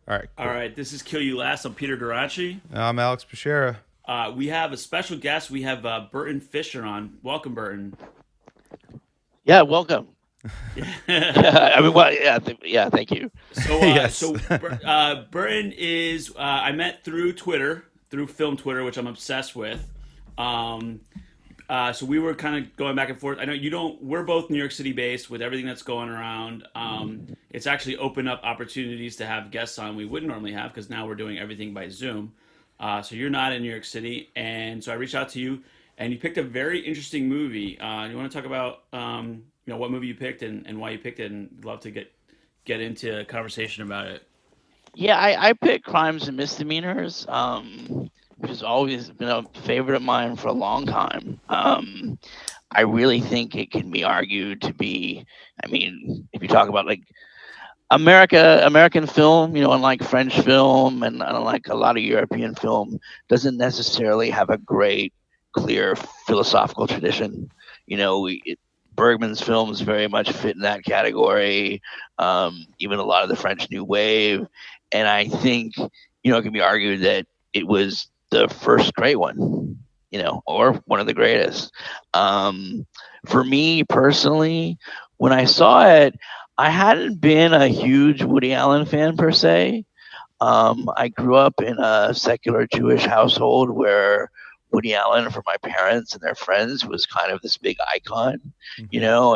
All right, All cool. right, this is Kill You Last. I'm Peter Garaci. I'm Alex Bashera. We have a special guest. We have Burton Fisher on. Welcome, Burton. Yeah, welcome. Yeah. Yeah, I mean, well, yeah, yeah. Thank you. so, uh, Yes. so Burton is. I met through Twitter, through film Twitter, which I'm obsessed with. Um, so we were kind of going back and forth. I know you don't. We're both New York City based with everything that's going around. It's actually opened up opportunities to have guests on we wouldn't normally have because now we're doing everything by Zoom. So you're not in New York City, and so I reached out to you, and you picked a very interesting movie. You want to talk about what movie you picked and why you picked it, and love to get into a conversation about it. Yeah, I picked Crimes and Misdemeanors, which has always been a favorite of mine for a long time. I really think it can be argued to be. I mean, if you talk about like American film, unlike French film and unlike a lot of European film, doesn't necessarily have a great, clear philosophical tradition. Bergman's films very much fit in that category. Even a lot of the French New Wave, and I think it can be argued that it was the first great one, or one of the greatest. For me personally, when I saw it, I hadn't been a huge Woody Allen fan per se. I grew up in a secular Jewish household where Woody Allen, for my parents and their friends, was kind of this big icon, Hmm.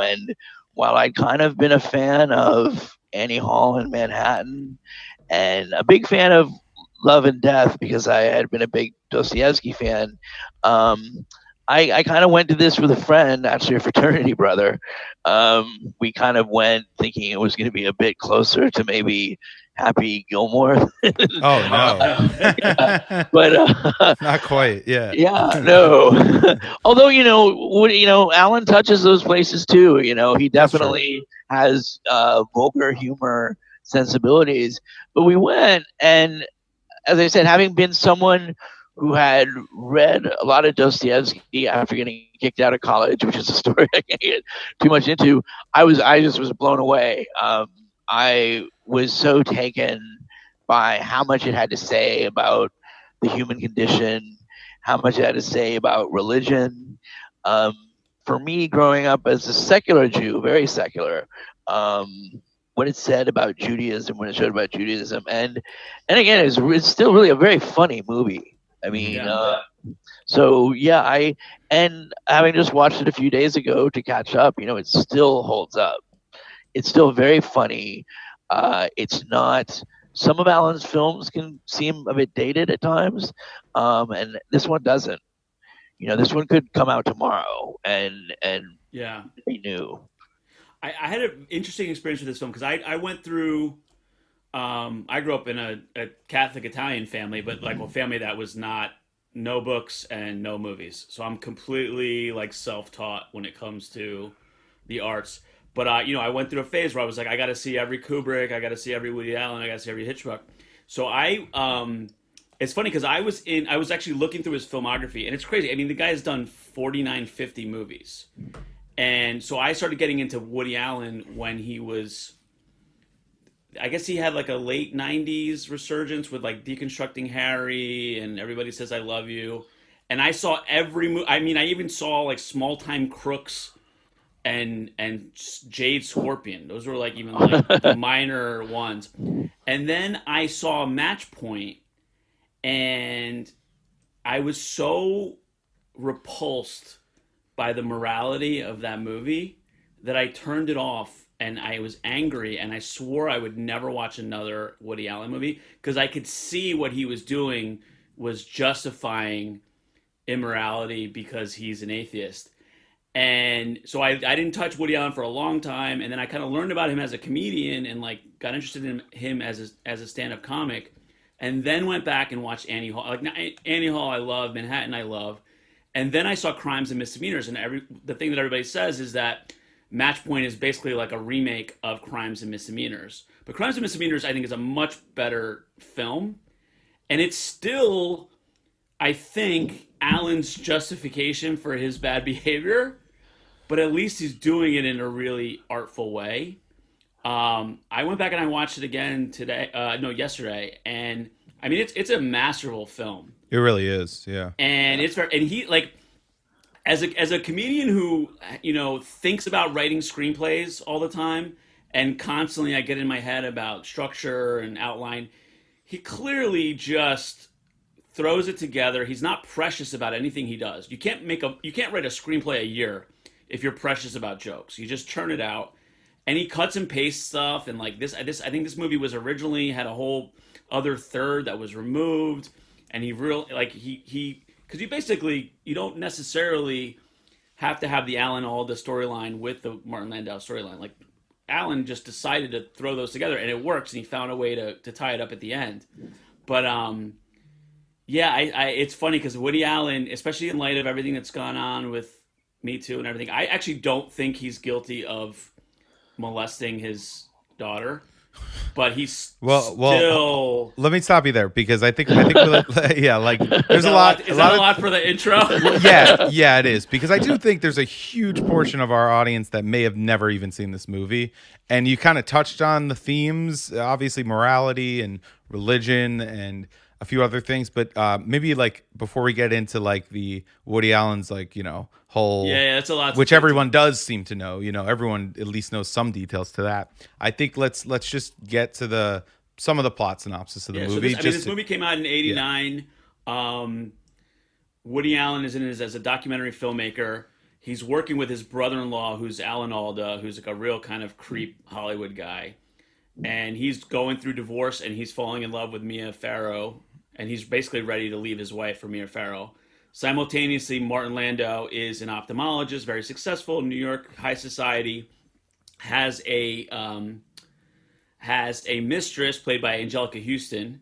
and while I'd kind of been a fan of Annie Hall in Manhattan and a big fan of Love and Death because I had been a big Dostoevsky fan, um, I kind of went to this with a friend, actually a fraternity brother. We kind of went thinking it was going to be a bit closer to maybe Happy Gilmore. Oh no. but Not quite. Yeah. yeah, no. Although Alan touches those places too. He That's true. definitely has vulgar humor sensibilities. But we went, and as I said, having been someone who had read a lot of Dostoevsky after getting kicked out of college, which is a story I can't get too much into, I just was blown away. I was so taken by how much it had to say about the human condition, how much it had to say about religion. Um, for me, growing up as a secular Jew, very secular, what it said about Judaism, when it showed about Judaism, and again, it's still really a very funny movie. I mean, Hmm. Yeah. so yeah, I and having just watched it a few days ago to catch up, it still holds up. It's still very funny. It's not. Some of Alan's films can seem a bit dated at times, and this one doesn't. This one could come out tomorrow and Yeah. be new. I had an interesting experience with this film because I went through. I grew up in a Catholic Italian family, but like a family that was not no books and no movies. So I'm completely like self-taught when it comes to the arts. But I went through a phase where I was like, I got to see every Kubrick, I got to see every Woody Allen, I got to see every Hitchcock. So it's funny because I was actually looking through his filmography, and it's crazy. I mean, the guy has done 49, 50 movies, and so I started getting into Woody Allen when he was. I guess he had like a late '90s resurgence with like Deconstructing Harry and Everybody Says I Love You, and I saw every movie. I mean, I even saw like Small Time Crooks and Jade Scorpion. Those were like even like the minor ones. And then I saw Match Point, and I was so repulsed by the morality of that movie that I turned it off, and I was angry, and I swore I would never watch another Woody Allen movie because I could see what he was doing was justifying immorality because he's an atheist. And so I didn't touch Woody Allen for a long time, and then I kind of learned about him as a comedian and like got interested in him as a stand up comic, and then went back and watched Annie Hall. Like Annie Hall, I love Manhattan, I love, and then I saw Crimes and Misdemeanors, and the thing that everybody says is that Match Point is basically like a remake of Crimes and Misdemeanors, but Crimes and Misdemeanors I think is a much better film, and it's still I think Allen's justification for his bad behavior, but at least he's doing it in a really artful way. I went back and I watched it again today. No, yesterday, and I mean it's a masterful film, It really is. Yeah. and it's very, and he like as a comedian who thinks about writing screenplays all the time and constantly I get in my head about structure and outline. He clearly just throws it together. He's not precious about anything he does. You can't write a screenplay a year if you're precious about jokes. You just churn it out, and he cuts and pastes stuff. And like this, I think this movie was originally had a whole other third that was removed, and he real like he because you don't necessarily have to have the Alan Alda storyline with the Martin Landau storyline. Like Alan just decided to throw those together, and it works, and he found a way to tie it up at the end. But yeah, it's funny because Woody Allen, especially in light of everything that's gone on with Me Too and everything, I actually don't think he's guilty of molesting his daughter, but he's still. Let me stop you there because I think yeah, like there's a lot. Is that a lot for the intro? yeah, it is because I do think there's a huge portion of our audience that may have never even seen this movie, and you kind of touched on the themes, obviously morality and religion and a few other things, but maybe like before we get into like the Woody Allen's like whole it's a lot, which everyone does seem to know. Everyone at least knows some details to that. I think let's just get to some of the plot synopsis of the movie. This movie came out in '89. Yeah. Woody Allen is as a documentary filmmaker. He's working with his brother-in-law, who's Alan Alda, who's like a real kind of creep Hollywood guy, and he's going through divorce, and he's falling in love with Mia Farrow. And he's basically ready to leave his wife for Mia Farrow. Simultaneously, Martin Landau is an ophthalmologist, very successful in New York, high society, has a mistress played by Angelica Houston,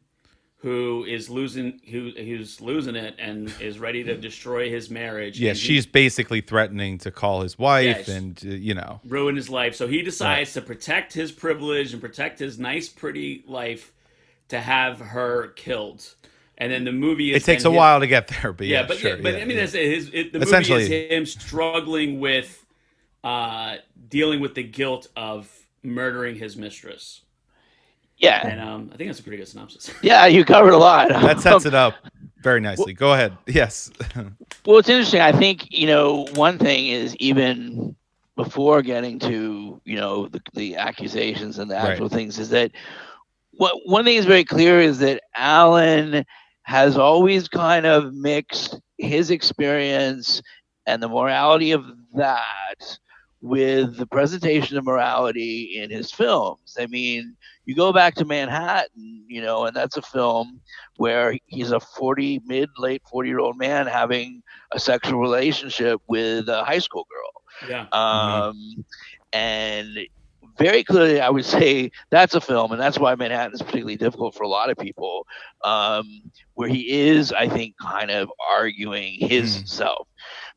who's losing it and is ready to destroy his marriage. Yeah, she's basically threatening to call his wife and ruin his life. So he decides to protect his privilege and protect his nice, pretty life to have her killed. And then the movie is... It takes a while to get there, but I mean, the movie is him struggling with dealing with the guilt of murdering his mistress. Yeah. And I think that's a pretty good synopsis. Yeah, you covered a lot. That sets it up very nicely. Go ahead. Yes. Well, it's interesting. I think, one thing is even before getting to, the accusations and the actual things is that one thing is very clear is that Alan has always kind of mixed his experience and the morality of that with the presentation of morality in his films. I mean, you go back to Manhattan, and that's a film where he's a late 40-year-old man having a sexual relationship with a high school girl. Yeah. And very clearly, I would say that's a film, and that's why Manhattan is particularly difficult for a lot of people, where he is, I think, kind of arguing his self.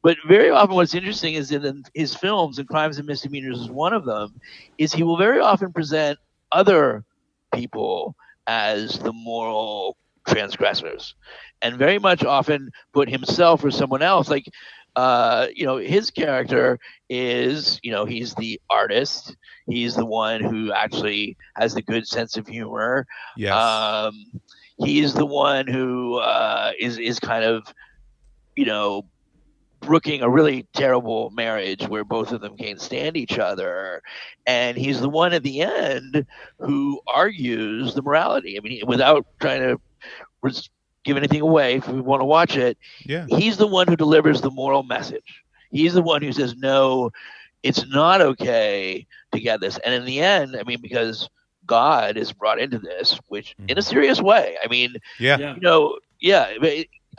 But very often what's interesting is in his films, and Crimes and Misdemeanors is one of them, is he will very often present other people as the moral transgressors and very much often put himself or someone else. Like, his character is, he's the artist. He's the one who actually has the good sense of humor. Yes. He's the one who is kind of, brooking a really terrible marriage where both of them can't stand each other. And he's the one at the end who argues the morality. I mean, without trying to give anything away if we want to watch it, he's the one who delivers the moral message. He's the one who says, no, it's not okay to get this. And in the end, I mean, because God is brought into this, which in a serious way. I mean,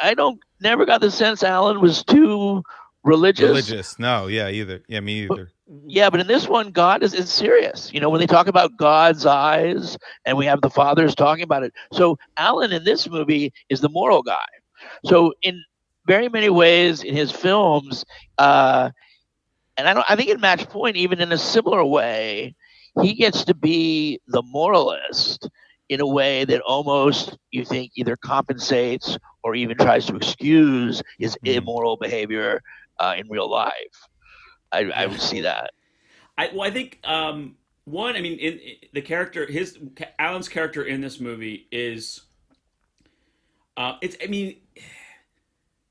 I never got the sense Alan was too religious. No, either. Yeah, me either. But in this one, God is serious. When they talk about God's eyes, and we have the fathers talking about it. So Alan in this movie is the moral guy. So in very many ways in his films, and I think in Match Point, even in a similar way, he gets to be the moralist in a way that almost you think either compensates or even tries to excuse his immoral behavior in real life. I would see that. I think one, I mean, in the character, Alan's character in this movie is, it's, I mean,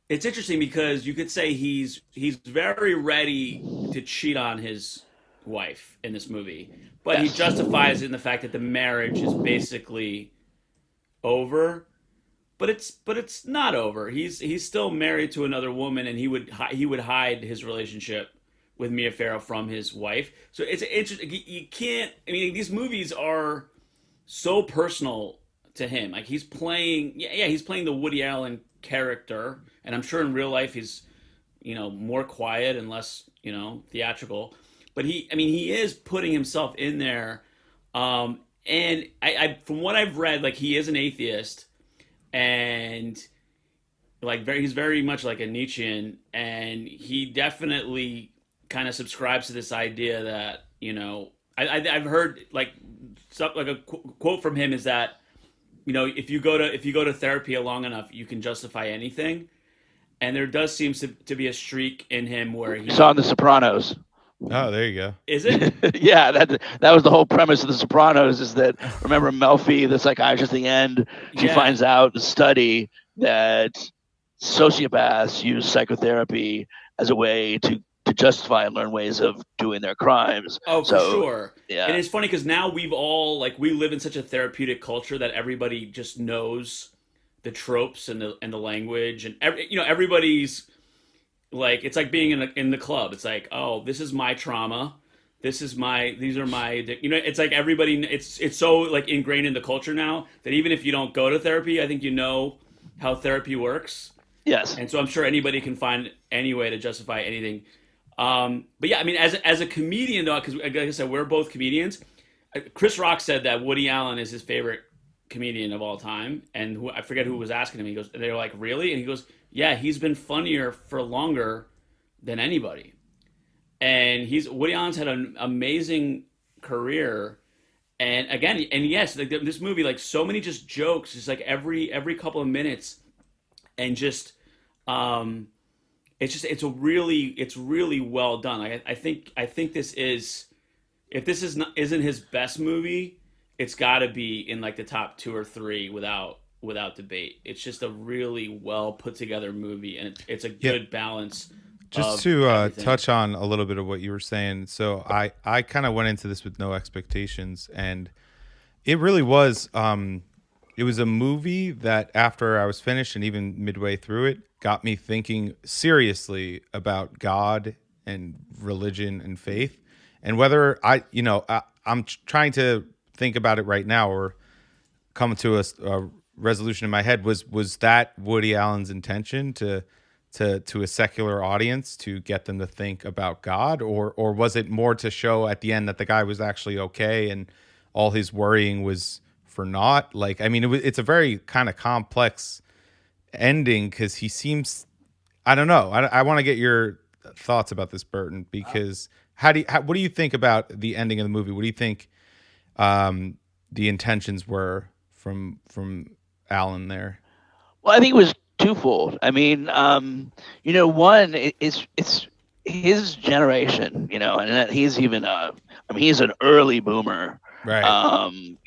it's interesting because you could say he's very ready to cheat on his wife in this movie, but he Yes. justifies it in the fact that the marriage is basically over. But it's not over. He's still married to another woman, and he would hide his relationship with Mia Farrow from his wife. So it's interesting. You can't. I mean, these movies are so personal to him. Like he's playing, yeah, he's playing the Woody Allen character, and I'm sure in real life he's, more quiet and less, theatrical. But I mean, he is putting himself in there. And I from what I've read, like he is an atheist, and he's very much like a Nietzschean, and he definitely kind of subscribes to this idea that I've heard like like a quote from him is that if you go to therapy long enough, you can justify anything. And there does seem to be a streak in him where he Saw in The Sopranos. Oh, there you go. is it. Yeah, that was the whole premise of The Sopranos. Is that remember Melfi, the psychiatrist at the end? She Yeah. finds out the study that sociopaths use psychotherapy as a way to justify and learn ways of doing their crimes. Oh, for So, sure. yeah. And it's funny because now we live in such a therapeutic culture that everybody just knows the tropes and the language, and everybody's like, it's like being in the club. It's like, oh, this is my trauma. These are my, it's like everybody, it's so like ingrained in the culture now that even if you don't go to therapy, I think you know how therapy works. Yes. And so I'm sure anybody can find any way to justify anything. But yeah, I mean, as a comedian though, because like I said, we're both comedians. Chris Rock said that Woody Allen is his favorite comedian of all time, and I forget who was asking him. He goes, they were like, really? And he goes, yeah, he's been funnier for longer than anybody. And Woody Allen's had an amazing career. And again, and yes, like this movie, like so many just jokes, just like every couple of minutes, and just it's really well done. Like I think this is, if this isn't his best movie, it's got to be in like the top 2 or 3 without debate. It's just a really well put together movie, and it's a good balance. Just to touch on a little bit of what you were saying. So I kind of went into this with no expectations, and it really was, it was a movie that after I was finished and even midway through it got me thinking seriously about God and religion and faith, and whether I'm trying to think about it right now or come to a resolution in my head. Was that Woody Allen's intention to a secular audience to get them to think about God, or was it more to show at the end that the guy was actually okay and all his worrying was for naught? Like, I mean, it's a very kind of complex ending because he seems, I don't know. I want to get your thoughts about this, Burton, because what do you think about the ending of the movie? What do you think the intentions were from Allen there? Well, I think it was twofold. I mean, one it's his generation, and that he's even he's an early boomer. Right.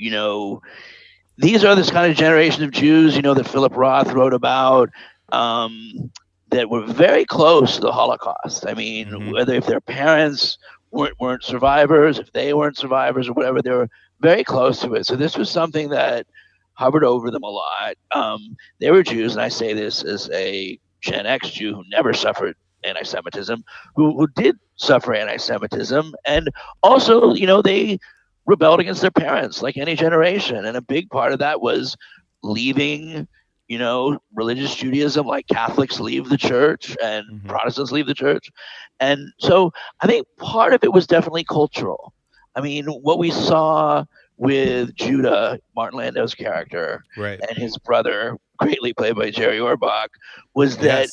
These are this kind of generation of Jews, that Philip Roth wrote about, that were very close to the Holocaust. I mean, whether if their parents weren't survivors, if they weren't survivors or whatever, they were very close to it. So this was something that hovered over them a lot. They were Jews, and I say this as a Gen X Jew who never suffered anti-Semitism, who did suffer anti-Semitism, and also, they rebelled against their parents like any generation, and a big part of that was leaving, religious Judaism, like Catholics leave the church and Protestants leave the church, and so I think part of it was definitely cultural. I mean, what we saw with Judah, Martin Landau's character, Right, and his brother, greatly played by Jerry Orbach, was that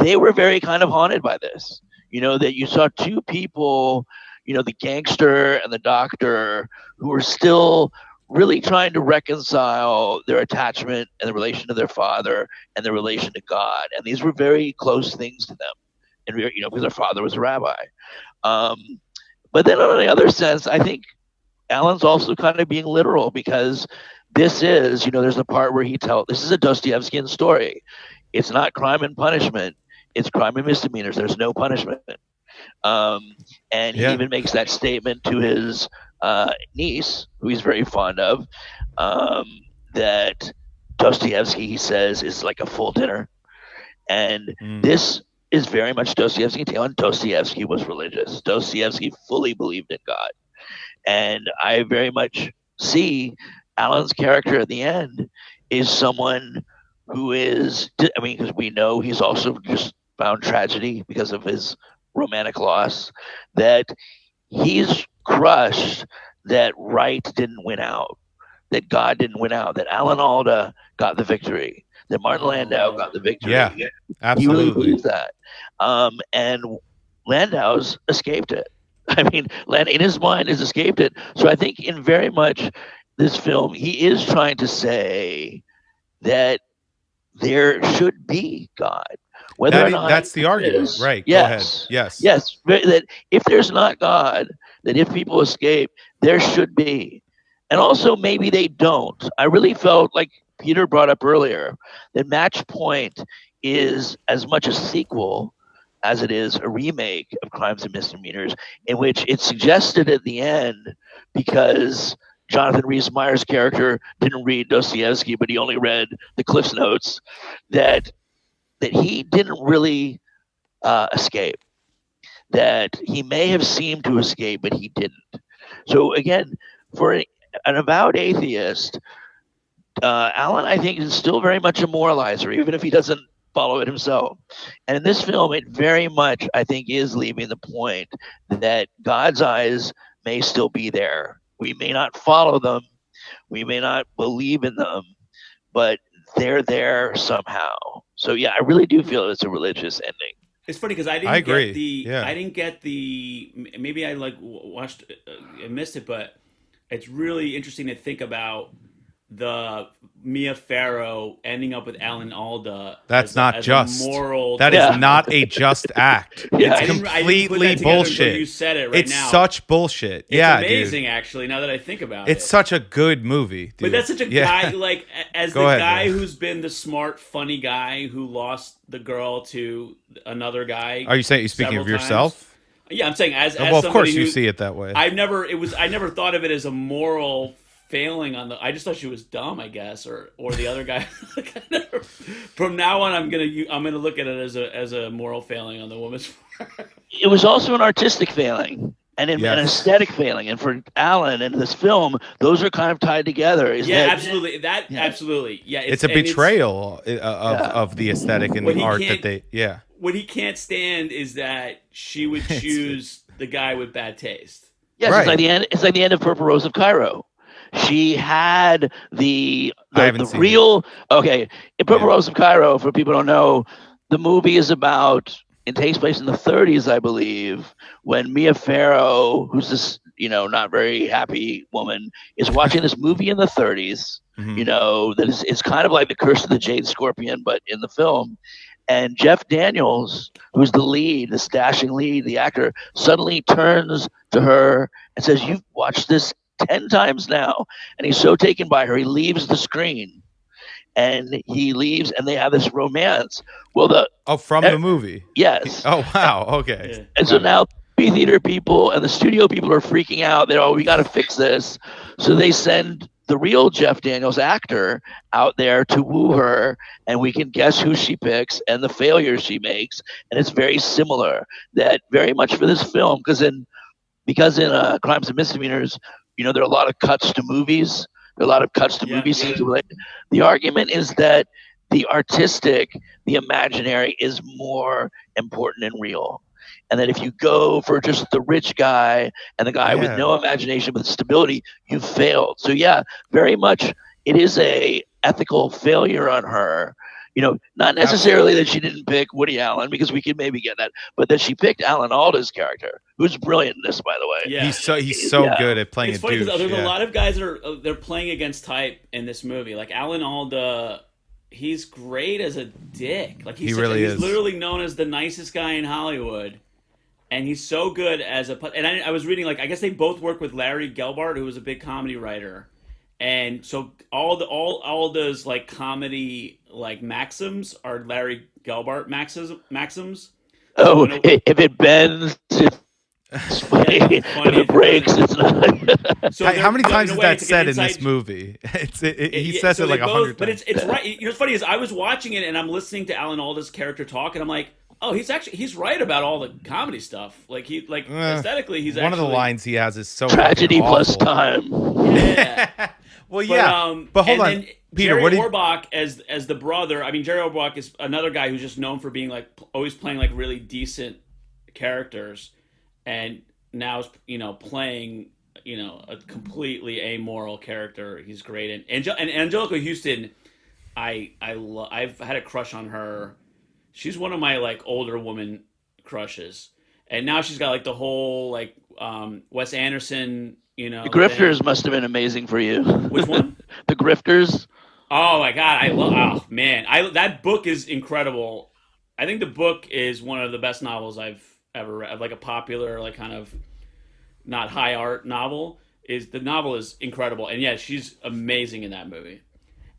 they were very kind of haunted by this. That you saw two people, the gangster and the doctor, who were still really trying to reconcile their attachment and the relation to their father and their relation to God. And these were very close things to them. And, because their father was a rabbi. But then on the other sense, I think Alan's also kind of being literal, because this is, there's a part where this is a Dostoevskian story. It's not Crime and Punishment. It's Crime and Misdemeanors. There's no punishment. Um, and he even makes that statement to his niece, who he's very fond of, that Dostoevsky, he says, is like a full dinner. And this is very much Dostoevsky tale, and Dostoevsky was religious. Dostoevsky fully believed in God. And I very much see Alan's character at the end is someone who is, because we know he's also just found tragedy because of his romantic loss, that he's crushed that right didn't win out, that God didn't win out, that Alan Alda got the victory, that Martin Landau got the victory. Yeah, absolutely. He really believes that. And Landau's escaped it. In his mind has escaped it. So I think in very much this film, he is trying to say that there should be God. Whether or not that's the argument, right? Yes. Go ahead. Yes. That if there's not God, that if people escape, there should be. And also maybe they don't. I really felt like Peter brought up earlier that Match Point is as much a sequel as it is a remake of Crimes and Misdemeanors, in which it's suggested at the end, because Jonathan Rhys-Meyer's character didn't read Dostoevsky, but he only read the Cliff's Notes, that he didn't really escape, that he may have seemed to escape, but he didn't. So again, for an avowed atheist, Alan, I think, is still very much a moralizer, even if he doesn't follow it himself. And in this film, it very much, I think, is leaving the point that God's eyes may still be there. We may not follow them, we may not believe in them, but they're there somehow. So yeah, I really do feel it's a religious ending. It's funny because I didn't get the maybe I watched I missed it, but it's really interesting to think about the Mia Farrow ending up with Alan Alda. That's not just. Moral. That is not a just act. Yeah, it's completely bullshit. You said it right now. It's such bullshit. It's amazing, dude. Actually, now that I think about it. It's such a good movie, dude. But that's such a guy, guy who's been the smart, funny guy who lost the girl to another guy. Are you speaking of yourself? Times. Yeah, I'm saying as well, of course you see it that way. I never thought of it as a moral failing on the. I just thought she was dumb, I guess, or the other guy. From now on, I'm gonna look at it as a moral failing on the woman's part. It was also an artistic failing and an aesthetic failing, and for Alan and this film, those are kind of tied together. Absolutely. Absolutely. Yeah, it's a betrayal of the aesthetic and the art that they. Yeah. What he can't stand is that she would choose the guy with bad taste. Yes, right. It's like the end of Purple Rose of Cairo. She had the real. Okay, in Purple Rose of Cairo, for people who don't know, the movie is about. It takes place in the 30s, I believe, when Mia Farrow, who's this not very happy woman, is watching this movie in the 30s. Mm-hmm. That is kind of like The Curse of the Jade Scorpion, but in the film. And Jeff Daniels, who's the lead, this dashing lead, the actor, suddenly turns to her and says, "You've watched this 10 times now." And he's so taken by her, he leaves the screen. And he leaves, and they have this romance. Well, the movie? Yes. Oh, wow. Okay. Yeah. And so now the theater people and the studio people are freaking out. They're, we got to fix this. So they send the real Jeff Daniels actor out there to woo her, and we can guess who she picks and the failures she makes. And it's very similar. That very much for this film, because in Crimes and Misdemeanors, there are a lot of cuts to movies. There are a lot of cuts to movie scenes. The argument is that the artistic, the imaginary is more important and real. And that if you go for just the rich guy and the guy with no imagination, with stability, you've failed. So very much it is a ethical failure on her. Not necessarily that she didn't pick Woody Allen, because we could maybe get that, but that she picked Alan Alda's character, who's brilliant in this, by the way. Yeah. He's so good at playing a douche. It's funny because there's a lot of guys that they're playing against type in this movie. Like Alan Alda, he's great as a dick. Like he's literally known as the nicest guy in Hollywood, and he's so good as a. And I was reading like I guess they both work with Larry Gelbart, who was a big comedy writer, and so all those like comedy like maxims are Larry Gelbart maxims. So Oh, if it bends, it's funny. yeah, If funny. it breaks, it's not. So How many times in is a way, that it's like said an in this inside- movie? He says so it like they 100 But times. it's right. You know what's funny is I was watching it and I'm listening to Alan Alda's character talk, and I'm like, oh, he's right about all the comedy stuff. Like aesthetically, he's one actually, of the lines he has is so Tragedy fucking plus awful. time. Yeah. Well, yeah, but hold and on, then Peter. Jerry What did Orbach as the brother. I mean, Jerry Orbach is another guy who's just known for being like always playing like really decent characters, and now is playing a completely amoral character. He's great, and Angelica Houston, I've had a crush on her. She's one of my like older woman crushes, and now she's got like the whole like Wes Anderson. The Grifters must have been amazing for you. Which one? The Grifters. Oh my god, I love. Oh man, that book is incredible. I think the book is one of the best novels I've ever read. Like a popular, like kind of not high art novel. The novel is incredible, and yeah, she's amazing in that movie.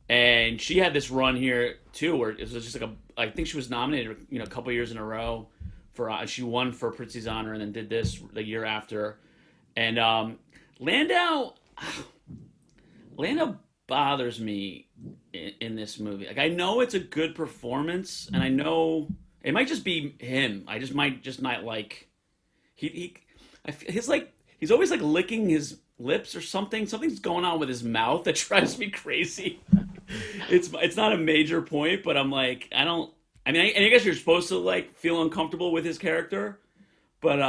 And she had this run here too, where it was just like I think she was nominated, a couple years in a row for. She won for Prizzi's Honor, and then did this the year after. And Landau bothers me in this movie. Like I know it's a good performance, and I know it might just be him. I just might not like he's always like licking his lips or something. Something's going on with his mouth that drives me crazy. It's not a major point, but I'm like I don't. I mean, I guess you're supposed to like feel uncomfortable with his character, but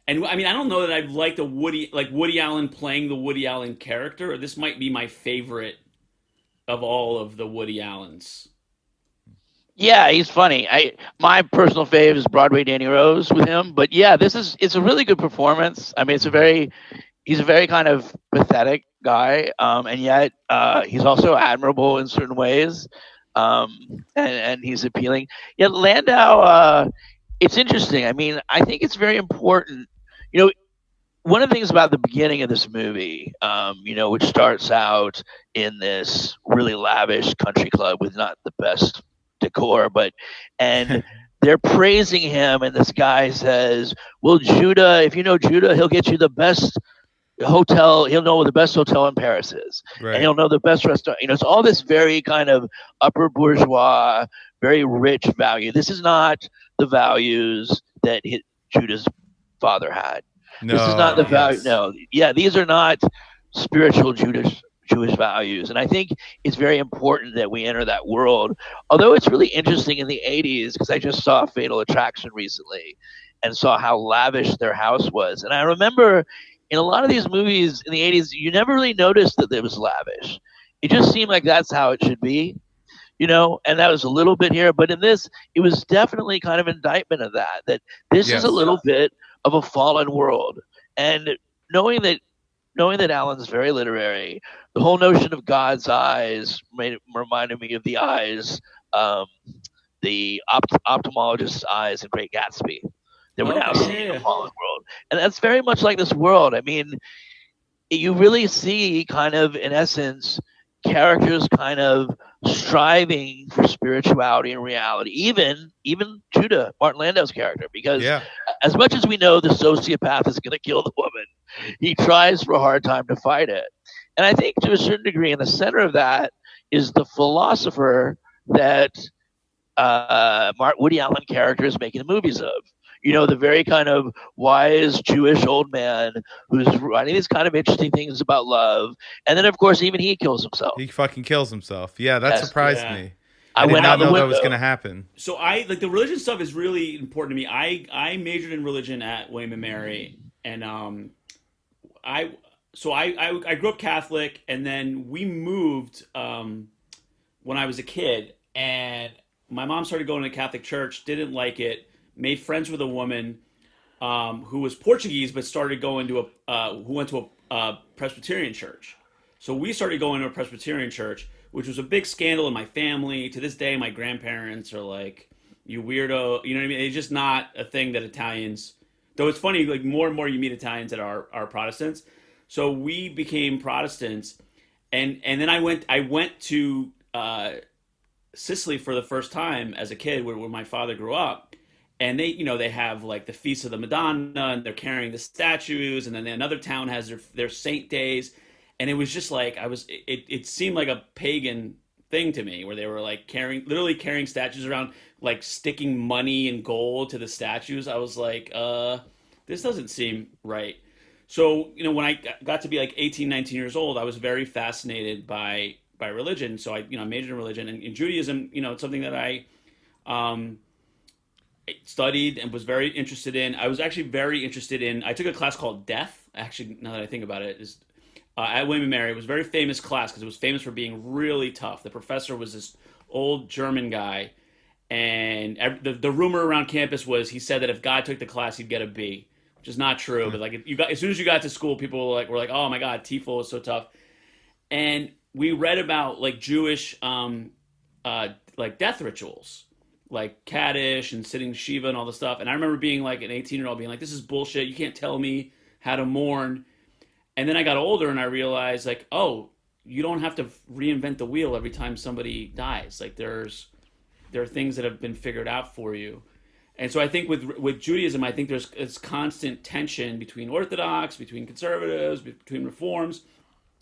and I mean, I don't know that I've liked Woody Allen playing the Woody Allen character. This might be my favorite of all of the Woody Allens. Yeah, he's funny. My personal fave is Broadway Danny Rose with him, but yeah, it's a really good performance. I mean, he's a very kind of pathetic guy, and yet he's also admirable in certain ways, and he's appealing. Yet Landau, it's interesting. I mean, I think it's very important. One of the things about the beginning of this movie, which starts out in this really lavish country club with not the best decor, and they're praising him, and this guy says, well, Judah, if you know Judah, he'll get you the best hotel. He'll know what the best hotel in Paris is, Right. and he'll know the best restaurant. It's all this very kind of upper bourgeois, very rich value. This is not the values that Judah's father had. No, This is not the value. yes. No, yeah, these are not spiritual Jewish values, and I think it's very important that we enter that world. Although it's really interesting in the '80s, because I just saw Fatal Attraction recently, and saw how lavish their house was. And I remember in a lot of these movies in the '80s, you never really noticed that it was lavish. It just seemed like that's how it should be. And that was a little bit here, but in this, it was definitely kind of indictment of that this Yes. is a little bit of a fallen world. And knowing that Alan's very literary, the whole notion of God's eyes reminded me of the eyes, the ophthalmologist's eyes in Great Gatsby that we're now seeing in the fallen world. And that's very much like this world. I mean, you really see kind of, in essence, characters kind of striving for spirituality and reality, even Judah, Martin Landau's character, because as much as we know the sociopath is going to kill the woman, he tries for a hard time to fight it. And I think to a certain degree in the center of that is the philosopher that Woody Allen character is making the movies of. The very kind of wise Jewish old man who's writing these kind of interesting things about love. And then, of course, even he kills himself. He fucking kills himself. Yeah, that surprised me. I did went not out the know that window. was going to happen. So I like the religion stuff is really important to me. I majored in religion at William and Mary, and I grew up Catholic, and then we moved when I was a kid, and my mom started going to Catholic church, didn't like it, made friends with a woman who was Portuguese, but started going to who went to a Presbyterian church. So we started going to a Presbyterian church, which was a big scandal in my family. To this day, my grandparents are like, you weirdo. You know what I mean? It's just not a thing that Italians. Though it's funny, like more and more you meet Italians that are Protestants. So we became Protestants, and then I went to Sicily for the first time as a kid, where my father grew up, and they have like the Feast of the Madonna, and they're carrying the statues, and then another town has their saint days, and it was just like it seemed like a pagan thing to me, where they were like literally carrying statues around, like sticking money and gold to the statues. I was like, this doesn't seem right. So, when I got to be like 18, 19 years old, I was very fascinated by religion. So I majored in religion, and in Judaism, it's something that I um, studied and was very interested in. I was actually very interested in. I took a class called Death. Actually, now that I think about it, is at William and Mary. It was a very famous class because it was famous for being really tough. The professor was this old German guy, and the rumor around campus was he said that if God took the class, he'd get a B, which is not true. But like, if you got as soon as you got to school, people were like, oh my God, TEFL is so tough. And we read about like Jewish like death rituals, like Kaddish and sitting Shiva and all the stuff. And I remember being like an 18-year-old being like, this is bullshit. You can't tell me how to mourn. And then I got older and I realized like, oh, you don't have to reinvent the wheel every time somebody dies. Like there are things that have been figured out for you. And so I think with Judaism, I think there's constant tension between Orthodox, between conservatives, between reforms,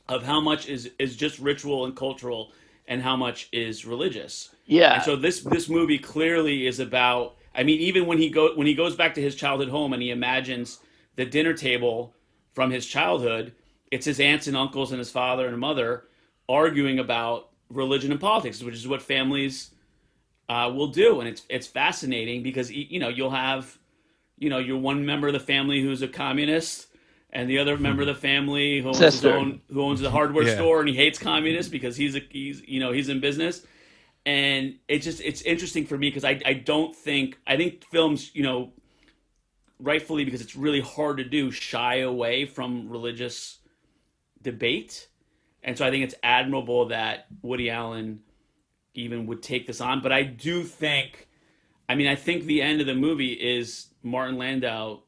of how much is just ritual and cultural and how much is religious. Yeah. And so this movie clearly is about, I mean, even when he goes back to his childhood home and he imagines the dinner table from his childhood, it's his aunts and uncles and his father and mother arguing about religion and politics, which is what families will do. And it's fascinating because you'll have your one member of the family who's a communist, and the other member of the family who owns the hardware store, and he hates communists because he's in business. And it's interesting for me because I think films, rightfully, because it's really hard to do, shy away from religious debate. And so I think it's admirable that Woody Allen even would take this on. But I do think, I think the end of the movie is Martin Landau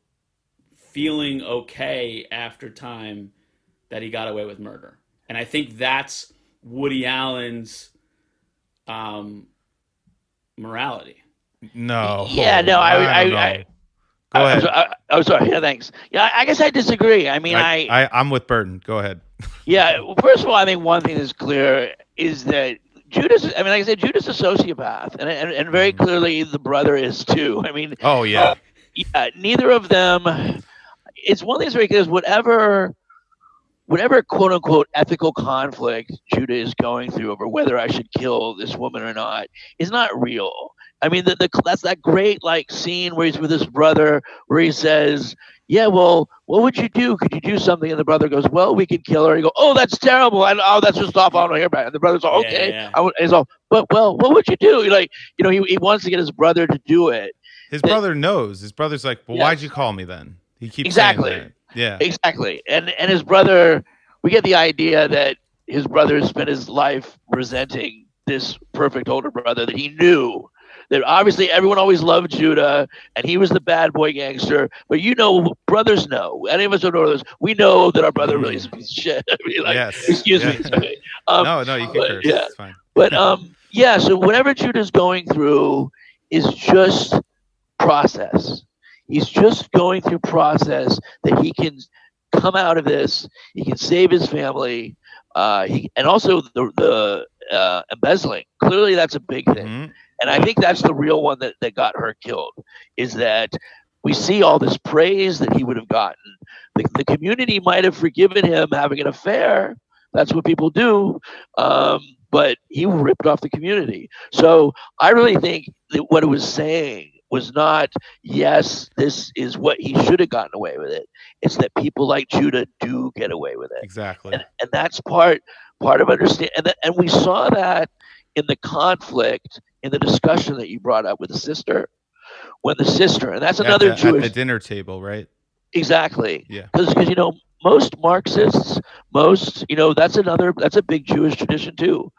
feeling okay after time that he got away with murder. And I think that's Woody Allen's morality. No. Yeah, no, I Go ahead. I'm sorry. Yeah, thanks. Yeah, I guess I disagree. I'm with Burton. Go ahead. Yeah, first of all, I think one thing that's clear is that Judas. Like I said, Judas is a sociopath, and very clearly the brother is too. Oh yeah. Yeah. Neither of them. It's one thing that's very clear is whatever quote unquote ethical conflict Judah is going through over whether I should kill this woman or not is not real. That's that great like scene where he's with his brother where he says, yeah, well, what would you do? Could you do something? And the brother goes, well, we could kill her. He goes, oh, that's terrible. That's just awful. I don't hear about it. And the brother's like, okay. Yeah. He's all, but well, what would you do? He wants to get his brother to do it. His brother knows. His brother's like, well, why'd you call me then? He keeps saying that. Yeah. Exactly. And his brother, we get the idea that his brother spent his life resenting this perfect older brother that he knew. That obviously everyone always loved Judah, and he was the bad boy gangster. But brothers know. Any of us who know this, we know that our brother really is a piece of shit. Yes. Excuse me. Sorry. No, you can curse. Yeah. It's fine. But so whatever Judah's going through is just process. He's just going through process that he can come out of this. He can save his family. And also the embezzling. Clearly, that's a big thing. Mm-hmm. And I think that's the real one that got her killed, is that we see all this praise that he would have gotten. The community might have forgiven him having an affair. That's what people do. But he ripped off the community. So I really think that what it was saying was not, yes, this is what he should have gotten away with it. It's that people like Judah do get away with it. Exactly. And that's part of understanding. And we saw that in the conflict, in the discussion that you brought up with the sister. When the sister, and that's another Jewish. At the dinner table, right? Exactly. Yeah. Because most Marxists, that's a big Jewish tradition too.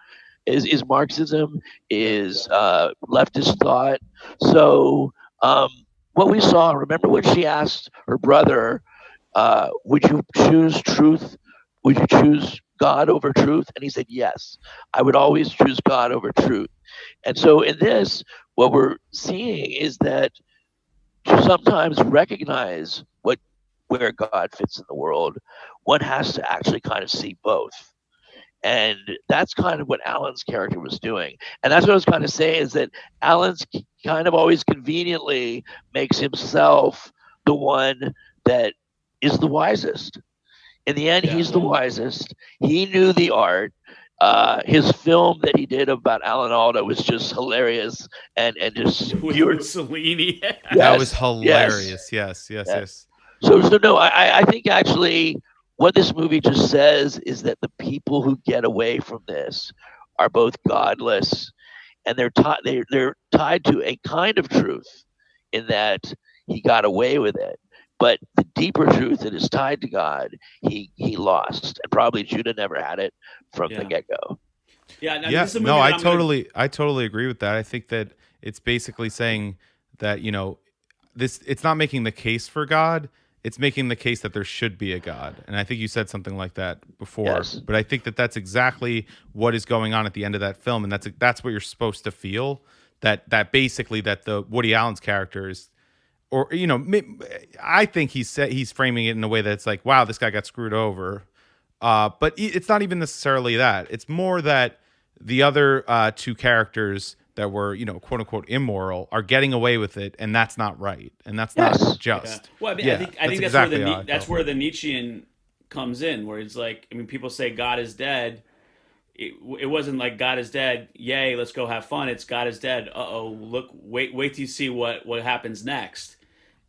is Marxism, is leftist thought. So what we saw, remember when she asked her brother, would you choose truth? Would you choose God over truth? And he said, yes, I would always choose God over truth. And so in this, what we're seeing is that to sometimes recognize where God fits in the world, one has to actually kind of see both. And that's kind of what Alan's character was doing. And that's what I was kind of saying is that Alan's kind of always conveniently makes himself the one that is the wisest. In the end, he's the wisest. He knew the art. His film that he did about Alan Alda was just hilarious and just with Mussolini. That was hilarious. Yes. So no, I think actually what this movie just says is that the people who get away from this are both godless, and they're tied to a kind of truth in that he got away with it. But the deeper truth that is tied to God, he lost, and probably Judah never had it from the get go. No, I totally agree with that. I think that it's basically saying that it's not making the case for God. It's making the case that there should be a God. And I think you said something like that before. Yes. But I think that that's exactly what is going on at the end of that film. And that's what you're supposed to feel, that basically that the Woody Allen's character is, or, I think he's framing it in a way that's like, wow, this guy got screwed over. But it's not even necessarily that. It's more that the other two characters that were, quote unquote, immoral are getting away with it, and that's not right, and that's not just. Yeah. Well, I think that's exactly that's where the Nietzschean comes in, where it's like, people say God is dead. It wasn't like God is dead, yay, let's go have fun. It's God is dead. Look, wait till you see what happens next.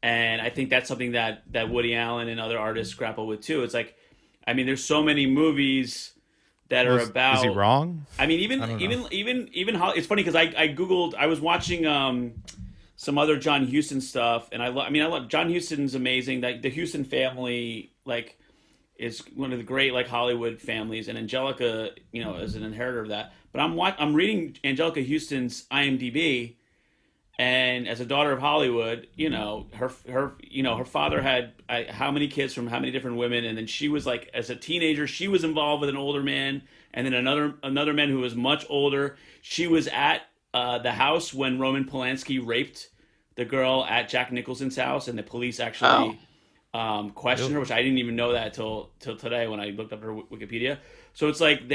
And I think that's something that Woody Allen and other artists grapple with too. It's like, there's so many movies that are about. Is he wrong? Even it's funny because I googled. I was watching some other John Huston stuff, and I love John Huston's amazing. That the Huston family is one of the great Hollywood families, and Angelica is an inheritor of that. But I'm reading Angelica Huston's IMDb, and as a daughter of Hollywood, her father had how many kids from how many different women, and then she was as a teenager, she was involved with an older man, and then another man who was much older. She was at the house when Roman Polanski raped the girl at Jack Nicholson's house, and the police actually questioned her, which I didn't even know that till today when I looked up her Wikipedia. So it's like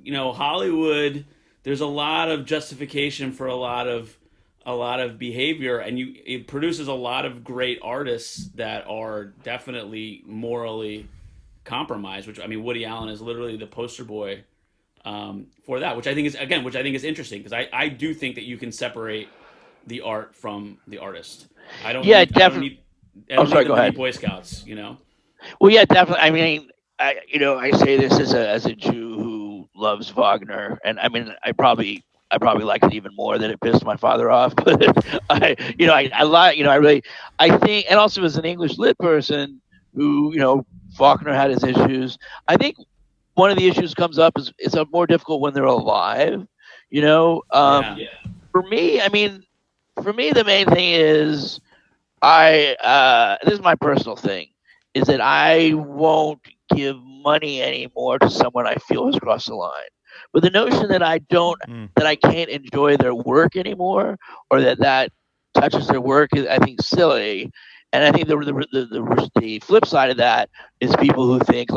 Hollywood. There's a lot of justification for a lot of behavior, and it produces a lot of great artists that are definitely morally compromised, which Woody Allen is literally the poster boy for that, which I think is interesting, because I do think that you can separate the art from the artist. I don't need go ahead. Boy Scouts, Well, yeah, definitely. I say this as a Jew who loves Wagner, and I probably liked it even more than it pissed my father off. But I think, and also as an English lit person who, Faulkner had his issues. I think one of the issues comes up is it's more difficult when they're alive. For me, the main thing is this is my personal thing, is that I won't give money anymore to someone I feel has crossed the line. But the notion that that I can't enjoy their work anymore, or that touches their work, is, I think, silly. And I think the flip side of that is people who think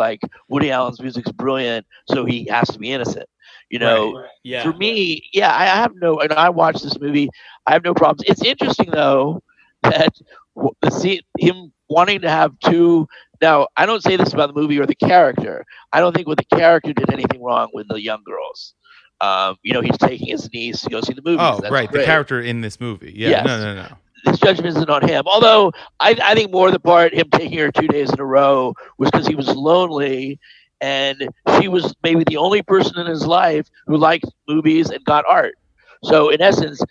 Woody Allen's music's brilliant, so he has to be innocent. Right. Yeah. For me, and I watched this movie, I have no problems. It's interesting though that him wanting to have two. Now, I don't say this about the movie or the character. I don't think the character did anything wrong with the young girls. He's taking his niece to go see the movie. Oh, right. Great. The character in this movie. Yeah. Yes. No. This judgment isn't on him. Although I think more of the part, him taking her 2 days in a row, was because he was lonely, and she was maybe the only person in his life who liked movies and got art. So in essence,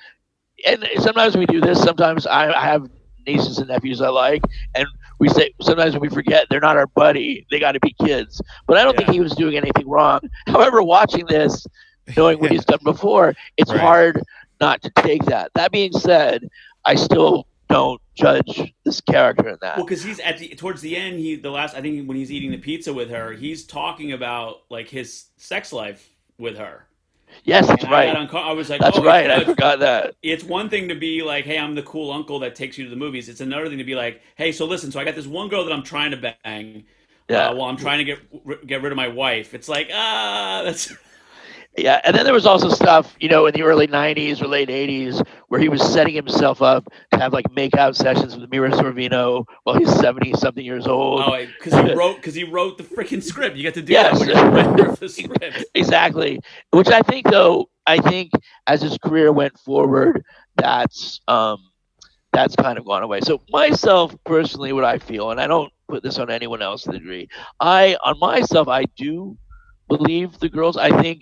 and sometimes we do this. Sometimes I have nieces and nephews I like, and we say sometimes we forget they're not our buddy. They got to be kids. But I don't think he was doing anything wrong. However, watching this, knowing what he's done before, it's Right. hard not to take that. That being said, I still don't judge this character in Well, that. because he's towards the end, the last I think when he's eating the pizza with her, he's talking about like his sex life with her, Yes, that's and I right. got I was like, That's oh, right. I forgot that. it's one thing to be like, hey, I'm the cool uncle that takes you to the movies. It's another thing to be like, hey, so listen, so I got this one girl that I'm trying to bang, Yeah. while I'm trying to get rid of my wife. It's like, that's Yeah, and then there was also stuff, in the early '90s or late '80s where he was setting himself up to have like make-out sessions with Mira Sorvino while he's 70 something years old. oh, because he wrote the freaking script. You get to do that Yes, when you're the writer of the script. exactly. Which I think as his career went forward, that's kind of gone away. So myself personally, what I feel, and I don't put this on anyone else to the degree, on myself, I do believe the girls. I think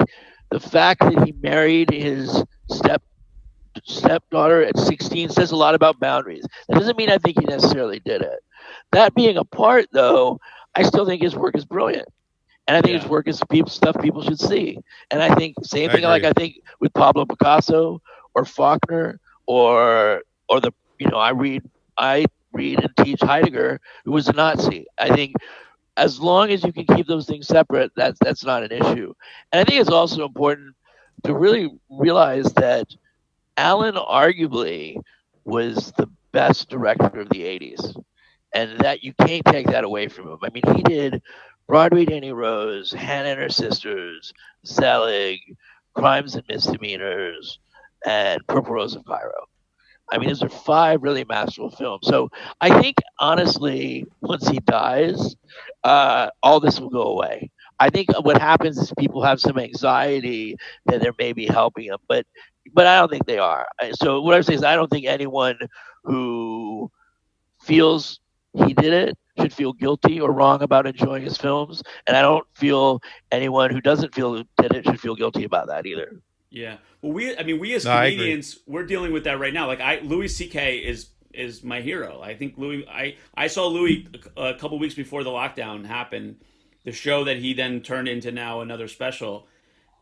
the fact that he married his stepdaughter at 16 says a lot about boundaries. That doesn't mean I think he necessarily did it. That being apart, though, I still think his work is brilliant. And I think his Yeah. work is stuff people should see. And I think same I thing like agree. I think with Pablo Picasso or Faulkner or the I read and teach Heidegger, who was a Nazi. I think as long as you can keep those things separate, that's not an issue. And I think it's also important to really realize that Alan arguably was the best director of the '80s, and that you can't take that away from him. I mean, he did Broadway Danny Rose, Hannah and Her Sisters, Zelig, Crimes and Misdemeanors, and Purple Rose of Cairo. I mean, those are five really masterful films. So I think, honestly, once he dies, all this will go away. I think what happens is people have some anxiety that they're maybe helping him, but I don't think they are. So what I'm saying is, I don't think anyone who feels he did it should feel guilty or wrong about enjoying his films, and I don't feel anyone who doesn't feel he did it should feel guilty about that either. Yeah. Well, we as No, I agree. comedians, we're dealing with that right now. Like Louis C.K. is my hero. I think Louis. I saw Louis a couple weeks before the lockdown happened. The show that he then turned into now another special,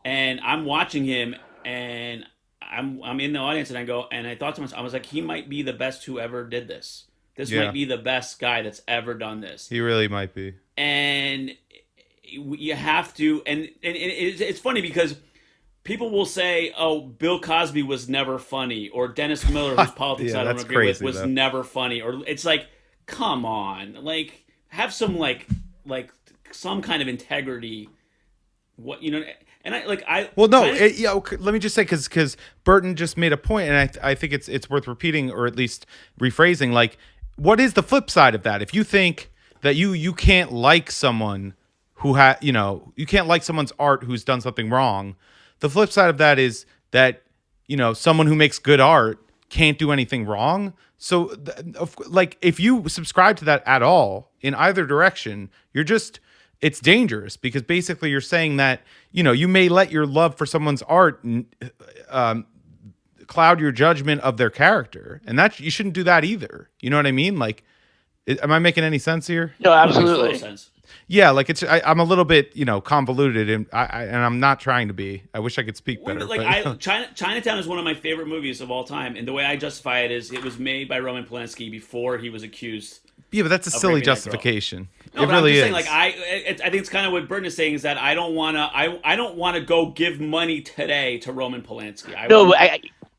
and I'm watching him, and I'm in the audience, and I thought to myself, I was like, he might be the best who ever did this. This might Yeah, be the best guy that's ever done this, he really might be. and you have to, and it's funny because people will say, "Oh, Bill Cosby was never funny," or Dennis Miller, whose politics Yeah, I don't that's agree with, crazy was though. never funny. Or it's like, come on, like have some like some kind of integrity. What and I Well, no, China, yeah. Okay, let me just say because Burton just made a point, and I think it's worth repeating or at least rephrasing. Like, what is the flip side of that? If you think that you can't like someone who you can't like someone's art who's done something wrong, the flip side of that is that someone who makes good art can't do anything wrong. So, like, if you subscribe to that at all in either direction, it's dangerous because basically you're saying that you may let your love for someone's art cloud your judgment of their character, and that you shouldn't do that either. You know what I mean? Like, am I making any sense here? No, no, it makes total absolutely. sense. Yeah, like I'm a little bit convoluted, and I'm not trying to be. I wish I could speak better. Like But Chinatown is one of my favorite movies of all time, and the way I justify it is it was made by Roman Polanski before he was accused. yeah, but that's a silly raping that girl. justification. No, It but really I'm just is. saying, I think it's kind of what Burton is saying is that I don't wanna go give money today to Roman Polanski. No,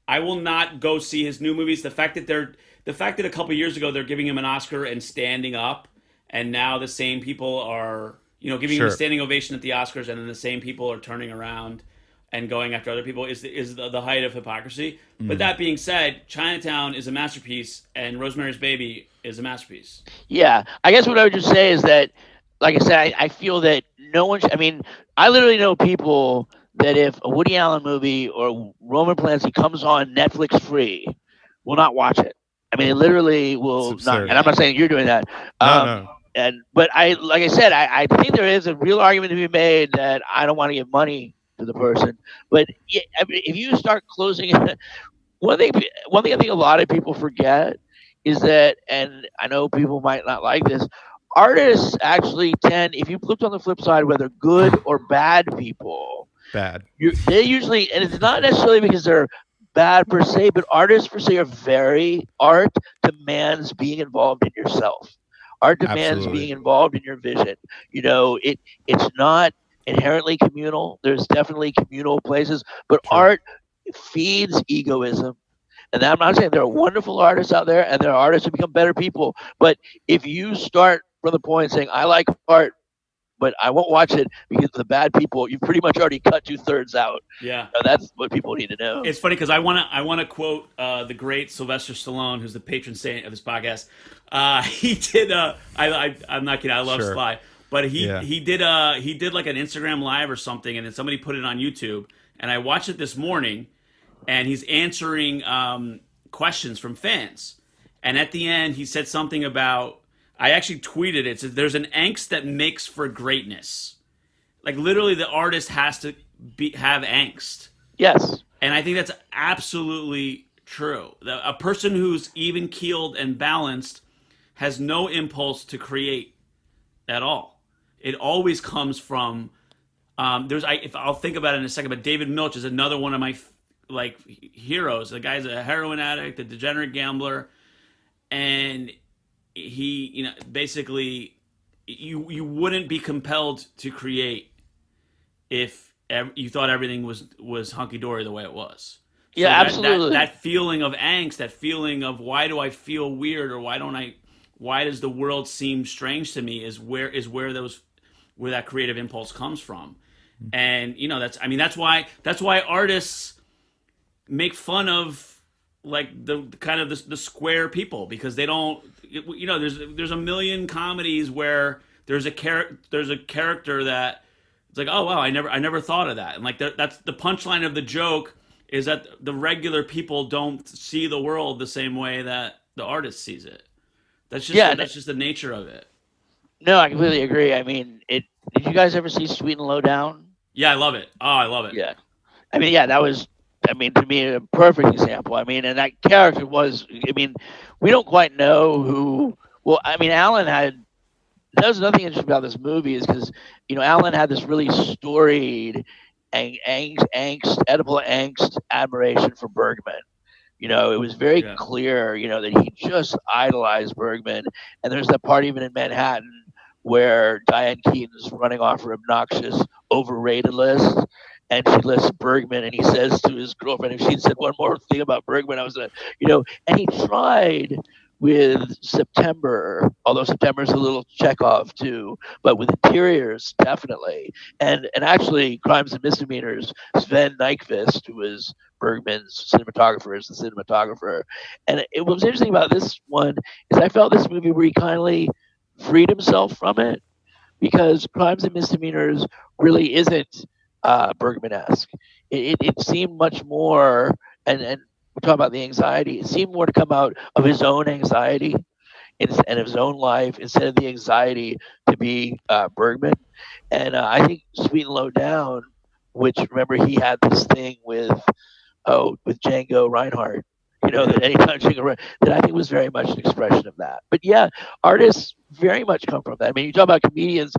I will not go see his new movies. The fact that a couple years ago they're giving him an Oscar and standing up, and now the same people are giving him a Sure. standing ovation at the Oscars, and then the same people are turning around and going after other people is the height of hypocrisy. But that being said, Chinatown is a masterpiece, and Rosemary's Baby is a masterpiece. yeah, I guess what I would just say is that, like I said, I feel that no one. I mean, I literally know people that if a Woody Allen movie or Roman Polanski comes on Netflix free, will not watch it. I mean, they literally It's will not. absurd. And I'm not saying you're doing that. No, no. But like I said, I think there is a real argument to be made that I don't want to give money to the person. But yeah, I mean, if you start closing, one thing, one thing I think a lot of people forget is that, and I know people might not like this, artists actually tend, if you looked on the flip side, whether good or bad people, Bad. They usually, and it's not necessarily because they're bad per se, but artists per se are very art demands being involved in yourself. Art demands Absolutely. being involved in your vision. It's not inherently communal. There's definitely communal places, but True. art feeds egoism. And I'm not saying there are wonderful artists out there, and there are artists who become better people. But if you start from the point saying, "I like art, but I won't watch it because of the bad people," you've pretty much already cut 2/3 out. Yeah. That's what people need to know. It's funny because I want to quote the great Sylvester Stallone, who's the patron saint of this podcast. He did I'm not kidding. I love Sure. Sly, but Yeah. he did like an Instagram live or something, and then somebody put it on YouTube, and I watched it this morning, and he's answering questions from fans, and at the end he said something about, I actually tweeted it. It says, "There's an angst that makes for greatness." Like literally, the artist has to have angst. Yes. And I think that's absolutely true. A person who's even keeled and balanced has no impulse to create at all. It always comes from if I'll think about it in a second. But David Milch is another one of my like heroes. The guy's a heroin addict, a degenerate gambler, and he, basically you wouldn't be compelled to create if you thought everything was hunky dory the way it was. Yeah, So absolutely. that feeling of angst, that feeling of why do I feel weird, or why does the world seem strange to me, is where that creative impulse comes from. And that's why artists make fun of like the kind of the square people, because they don't, there's a million comedies where there's a character that it's like, oh wow, I never thought of that. And like that's the punchline of the joke, is that the regular people don't see the world the same way that the artist sees it. That's just the nature of it. No, I completely agree. I mean, did you guys ever see Sweet and Low Down? Yeah, I love it. Oh, I love it. Yeah. I mean, yeah, that was, I mean, to me, a perfect example. I mean, and that character was, I mean, we don't quite know who, well, I mean, Alan had, that was nothing interesting about this movie, is because, Alan had this really storied edible angst admiration for Bergman. It was very Yeah. clear, that he just idolized Bergman. And there's that part even in Manhattan where Diane Keaton's running off her obnoxious overrated list, and she lists Bergman, and he says to his girlfriend, if she'd said one more thing about Bergman, I was gonna, and he tried with September, although September's a little Chekhov too, but with Interiors, definitely. And actually, Crimes and Misdemeanors, Sven Nykvist, who was Bergman's cinematographer, is the cinematographer. And what was interesting about this one is I felt this movie where he kindly freed himself from it, because Crimes and Misdemeanors really isn't Bergman-esque. It seemed much more, and we're talking about the anxiety, it seemed more to come out of his own anxiety and of his own life, instead of the anxiety to be Bergman. And I think Sweet and Low Down, which, remember, he had this thing with Django Reinhardt, that anytime that I think was very much an expression of that. But yeah, artists very much come from that. I mean, you talk about comedians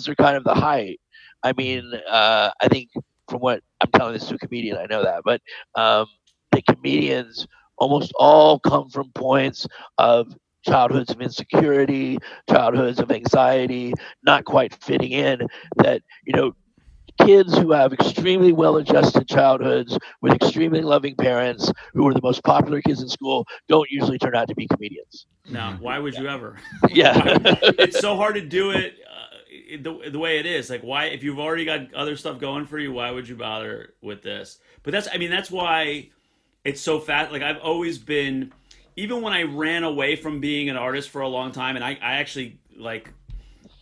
are kind of the height. I mean, I think, from what I'm telling this to a comedian, I know that, but the comedians almost all come from points of childhoods of insecurity, childhoods of anxiety, not quite fitting in, that, kids who have extremely well-adjusted childhoods with extremely loving parents who are the most popular kids in school don't usually turn out to be comedians. No, why would you ever? Yeah. It's so hard to do it the way it is. Like, why, if you've already got other stuff going for you, why would you bother with this? But that's why it's so fast. Like, I've always been, even when I ran away from being an artist for a long time, and I actually like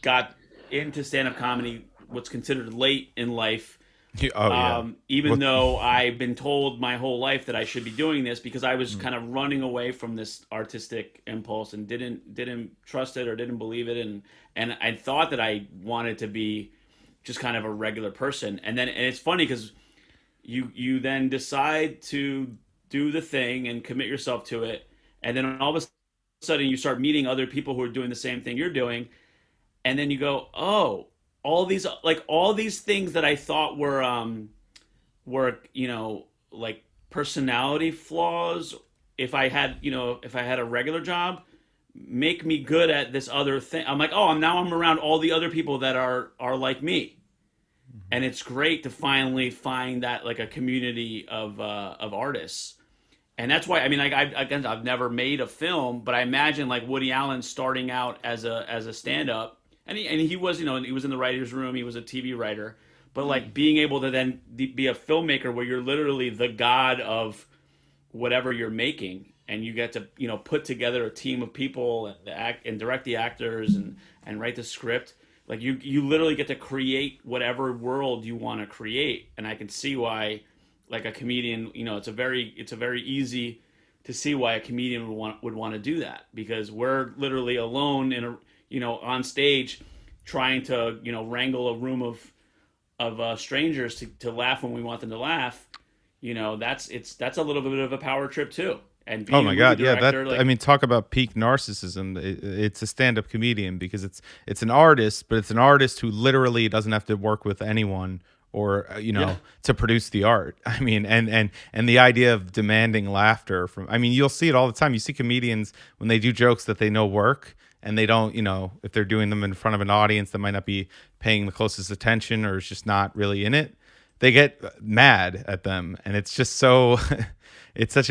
got into stand-up comedy what's considered late in life. Oh yeah. Even though I've been told my whole life that I should be doing this, because I was kind of running away from this artistic impulse and didn't trust it or didn't believe it, and I thought that I wanted to be just kind of a regular person. And it's funny because you then decide to do the thing and commit yourself to it, and then all of a sudden you start meeting other people who are doing the same thing you're doing, and then you go, oh, all these things that I thought were like personality flaws. If I had a regular job, make me good at this other thing. I'm like, oh, now I'm around all the other people that are like me, and it's great to finally find that like a community of artists. And that's why, I mean, like I've never made a film, but I imagine like Woody Allen starting out as a stand up, and he was, he was in the writers' room, he was a TV writer, but like being able to then be a filmmaker where you're literally the god of whatever you're making, and you get to put together a team of people and act and direct the actors and write the script. Like you literally get to create whatever world you want to create, and I can see why, like a comedian, it's a very easy to see why a comedian would want to do that, because we're literally alone in on stage trying to wrangle a room of strangers to laugh when we want them to laugh. That's a little bit of a power trip too. And being Oh my God, yeah. director, I mean, talk about peak narcissism. It's a stand-up comedian because it's an artist, but it's an artist who literally doesn't have to work with anyone or to produce the art. I mean, and the idea of demanding laughter from. I mean, you'll see it all the time. You see comedians when they do jokes that they know work, and they don't, if they're doing them in front of an audience that might not be paying the closest attention or is just not really in it, they get mad at them, and it's just so. It's such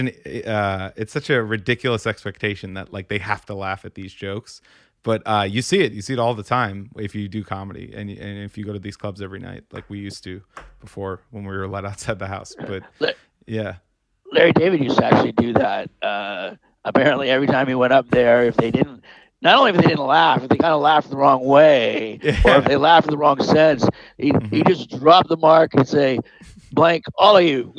a ridiculous expectation that like they have to laugh at these jokes, but you see it all the time if you do comedy and if you go to these clubs every night like we used to before when we were let outside the house. But yeah, Larry David used to actually do that. Apparently, every time he went up there, not only if they didn't laugh, if they kind of laughed the wrong way, or if they laughed in the wrong sense, he just dropped the mark and say, blank, all of you,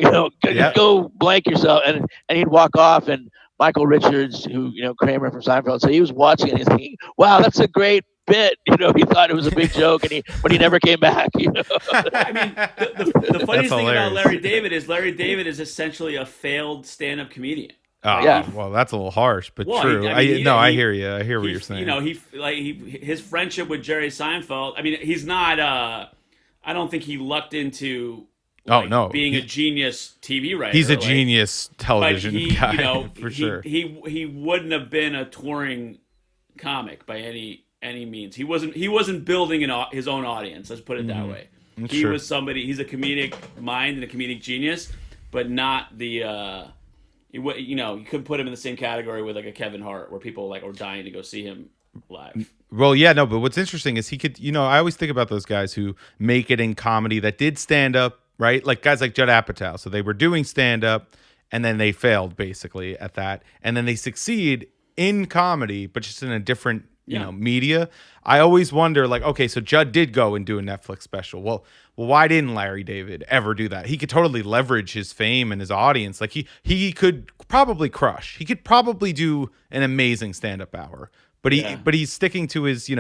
go blank yourself. And he'd walk off, and Michael Richards, who, Kramer from Seinfeld, so he was watching it and he's thinking, wow, that's a great bit. He thought it was a big joke, but he never came back. I mean, the funniest thing about Larry David is essentially a failed stand-up comedian. Oh, yeah. Well, that's a little harsh, but true. I hear you. I hear what you're saying. His friendship with Jerry Seinfeld. I mean, he's not. I don't think he lucked into. Being a genius TV writer. He's a genius television guy, for sure. He wouldn't have been a touring comic by any means. He wasn't building his own audience. Let's put it that way. He was somebody. He's a comedic mind and a comedic genius, but not the. You couldn't put him in the same category with like a Kevin Hart, where people like are dying to go see him live. Well, yeah, no, but what's interesting is he could. I always think about those guys who make it in comedy that did stand up. Right? Like guys like Judd Apatow. So they were doing stand-up and then they failed basically at that. And then they succeed in comedy, but just in a different, media. I always wonder like, okay, so Judd did go and do a Netflix special. Well, why didn't Larry David ever do that? He could totally leverage his fame and his audience. Like he could probably crush. He could probably do an amazing stand-up hour. But he's sticking to his,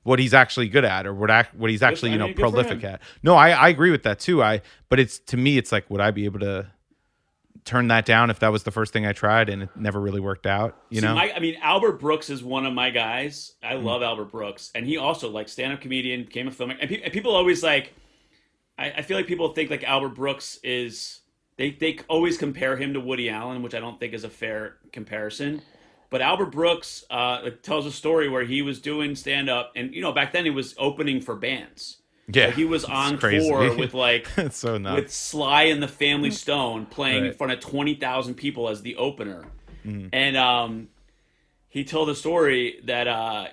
what he's actually good at or what he's actually prolific at. No, I agree with that too. But to me it's like, would I be able to turn that down if that was the first thing I tried and it never really worked out? I mean, Albert Brooks is one of my guys. I love Albert Brooks, and he also like stand-up comedian, became a filmmaker. And people always like, I feel like people think like Albert Brooks is they always compare him to Woody Allen, which I don't think is a fair comparison. But Albert Brooks tells a story where he was doing stand-up, and back then he was opening for bands. Yeah, so he was on tour with so with Sly and the Family Stone playing in front of 20,000 people as the opener. And he told a story that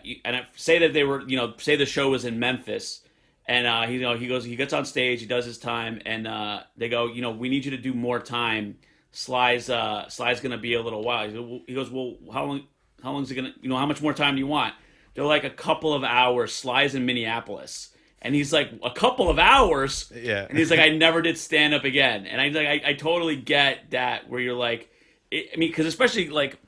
say that they were say the show was in Memphis, and he gets on stage, he does his time, and they go, we need you to do more time. Sly's gonna be a little while. He goes, well, how long is it gonna? How much more time do you want? They're like a couple of hours. Sly's in Minneapolis, and he's like, a couple of hours. Yeah. And he's like, I never did stand up again. And I totally get that, where you're like, because especially like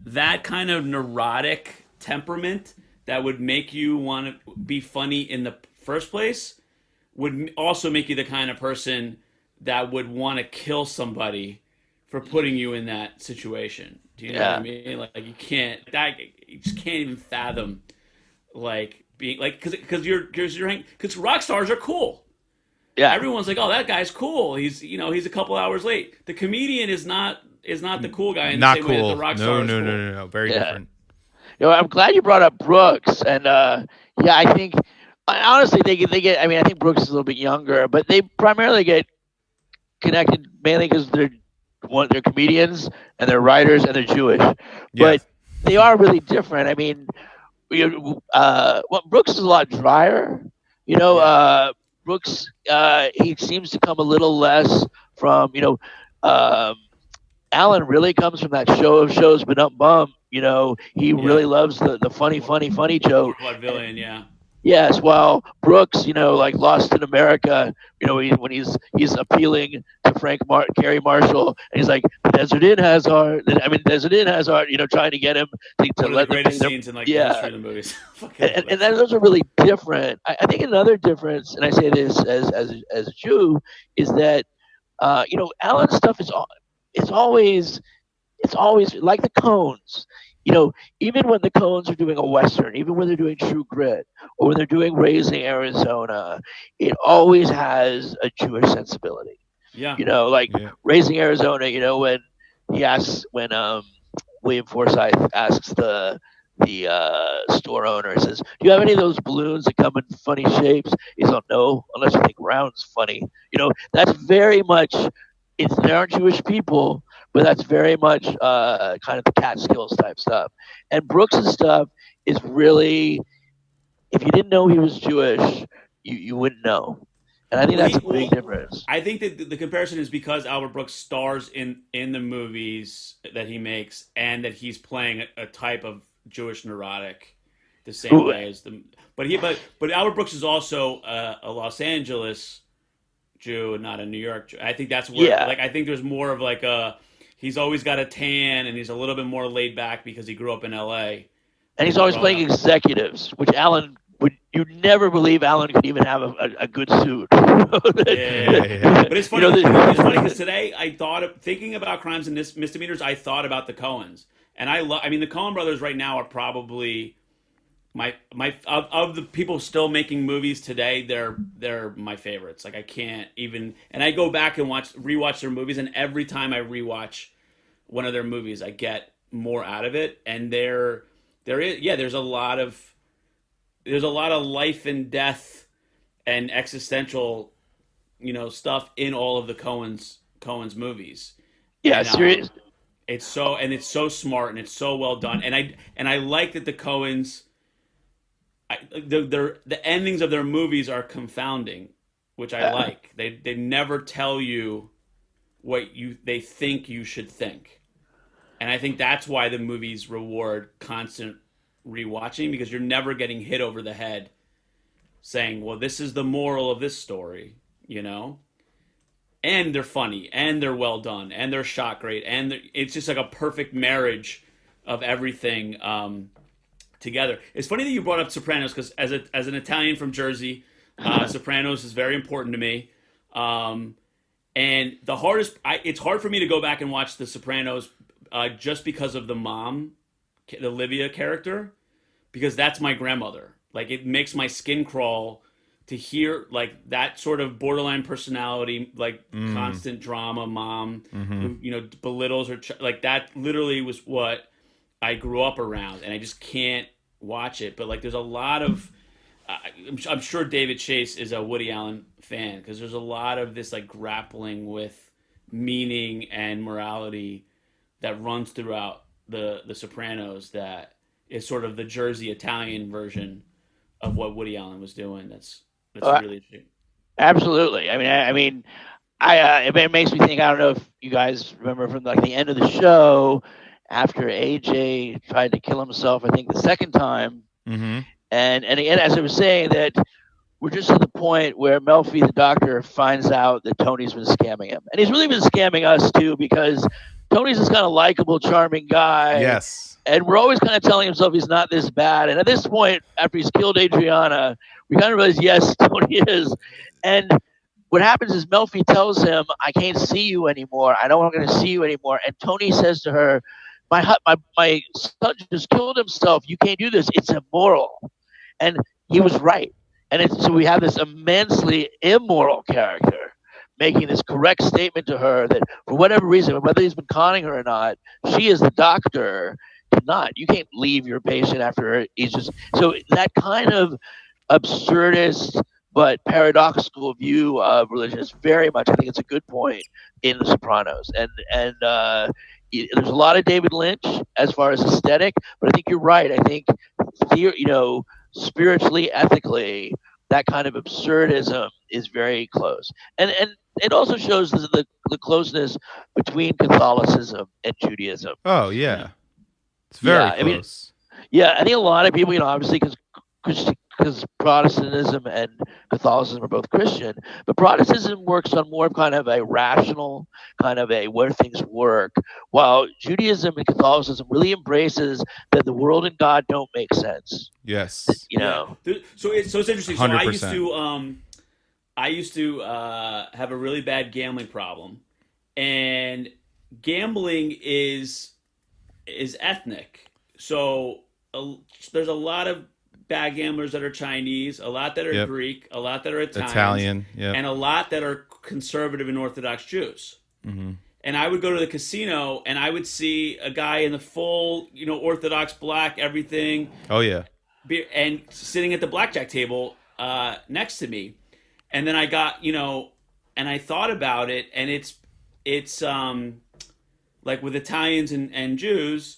that kind of neurotic temperament that would make you want to be funny in the first place would also make you the kind of person that would want to kill somebody for putting you in that situation. Do you know what I mean? Like you just can't even fathom like being like because rock stars are cool. Yeah. Everyone's like, oh, that guy's cool. He's a couple hours late. The comedian is not the cool guy in the Not same way that the cool. rock No, star is no, cool. no, no, no. Very Yeah. different. I'm glad you brought up Brooks, and yeah, I think honestly they get. I mean, I think Brooks is a little bit younger, but they primarily get connected mainly because they're comedians and they're writers and they're Jewish, but Yes. they are really different. I mean, well, Brooks is a lot drier. Brooks he seems to come a little less from um, Alan really comes from that show of shows, but not bum. He really loves the funny joke. Vaudevillian, yeah. Yes, while Brooks, like Lost in America, when he's appealing to Carrie Marshall, and he's like, "The Desert Inn has art." Desert Inn has art. Trying to get him to One of the let them greatest pay scenes in the yeah. history of the movies. And those are really different. I think another difference, and I say this as a Jew, is that Alan's stuff is always like the Coens. Even when the Coens are doing a Western, even when they're doing True Grit, or when they're doing Raising Arizona, it always has a Jewish sensibility. Yeah. Raising Arizona, when William Forsythe asks the store owner, says, "Do you have any of those balloons that come in funny shapes?" He's like, "No, unless you think round's funny." That's very much. They aren't Jewish people, but that's very much kind of the Catskills type stuff. And Brooks' stuff is really, if you didn't know he was Jewish, you wouldn't know. And I think that's a big difference. I think that the comparison is because Albert Brooks stars in the movies that he makes, and that he's playing a type of Jewish neurotic, the same way as the. But Albert Brooks is also a Los Angeles Jew and not a New York Jew. I think that's where I think there's more of like he's always got a tan and he's a little bit more laid back because he grew up in LA. And he's always playing executives, which you'd never believe Alan could even have a good suit. Yeah. But it's funny. It's funny because today thinking about Crimes and Misdemeanors, I thought about the Coens, and I mean the Coen brothers right now are probably my of the people still making movies today. They're my favorites. Like I can't even, and I go back and rewatch their movies, and every time I rewatch one of their movies, I get more out of it. And there's a lot of life and death and existential, stuff in all of the Coen's movies. Yeah, serious. It's so smart and it's so well done. And I like that the Coens, the endings of their movies are confounding, which I like. They never tell you what they think you should think. And I think that's why the movies reward constant rewatching, because you're never getting hit over the head saying, well, this is the moral of this story, and they're funny and they're well done and they're shot great, and it's just like a perfect marriage of everything together. It's funny that you brought up Sopranos, because as an Italian from Jersey, Sopranos is very important to me, and it's hard for me to go back and watch the Sopranos just because of the mom, the Livia character, because that's my grandmother. Like, it makes my skin crawl to hear like that sort of borderline personality, like constant drama mom, who belittles her. Like that literally was what I grew up around, and I just can't watch it. But like, there's a lot of I'm sure David Chase is a Woody Allen fan, because there's a lot of this like grappling with meaning and morality that runs throughout the Sopranos, that is sort of the Jersey Italian version of what Woody Allen was doing. That's really interesting. Absolutely. It makes me think. I don't know if you guys remember from like the end of the show, after AJ tried to kill himself, I think the second time, and again, as I was saying, that we're just at the point where Melfi, the doctor, finds out that Tony's been scamming him, and he's really been scamming us too, because Tony's this kind of likable, charming guy. Yes. And we're always kind of telling himself he's not this bad. And at this point, after he's killed Adriana, we kind of realize, yes, Tony is. And what happens is Melfi tells him, I can't see you anymore. I don't want to see you anymore. And Tony says to her, my son just killed himself. You can't do this. It's immoral. And he was right. And so we have this immensely immoral character making this correct statement to her that for whatever reason, whether he's been conning her or not, she is the doctor. Cannot. You can't leave your patient after he's just so that kind of absurdist but paradoxical view of religion is very much. I think it's a good point in The Sopranos, there's a lot of David Lynch as far as aesthetic, but I think you're right. I think spiritually, ethically, that kind of absurdism is very close, and it also shows the closeness between Catholicism and Judaism. Oh yeah, it's very Yeah, I mean, close. yeah, I think a lot of people, obviously because Protestantism and Catholicism are both Christian, but Protestantism works on more of kind of a rational kind of a where things work, while Judaism and Catholicism really embraces that the world and God don't make sense. Yes, You know, So it's interesting. So 100%. I used to have a really bad gambling problem, and gambling is ethnic. So there's a lot of bad gamblers that are Chinese, a lot that are Yep. Greek, a lot that are Italian. Yeah. and a lot that are conservative and Orthodox Jews. Hmm. And I would go to the casino and I would see a guy in the full, Orthodox black everything, Oh yeah. and sitting at the blackjack table next to me. And then I got, and I thought about it, and it's like with Italians and Jews,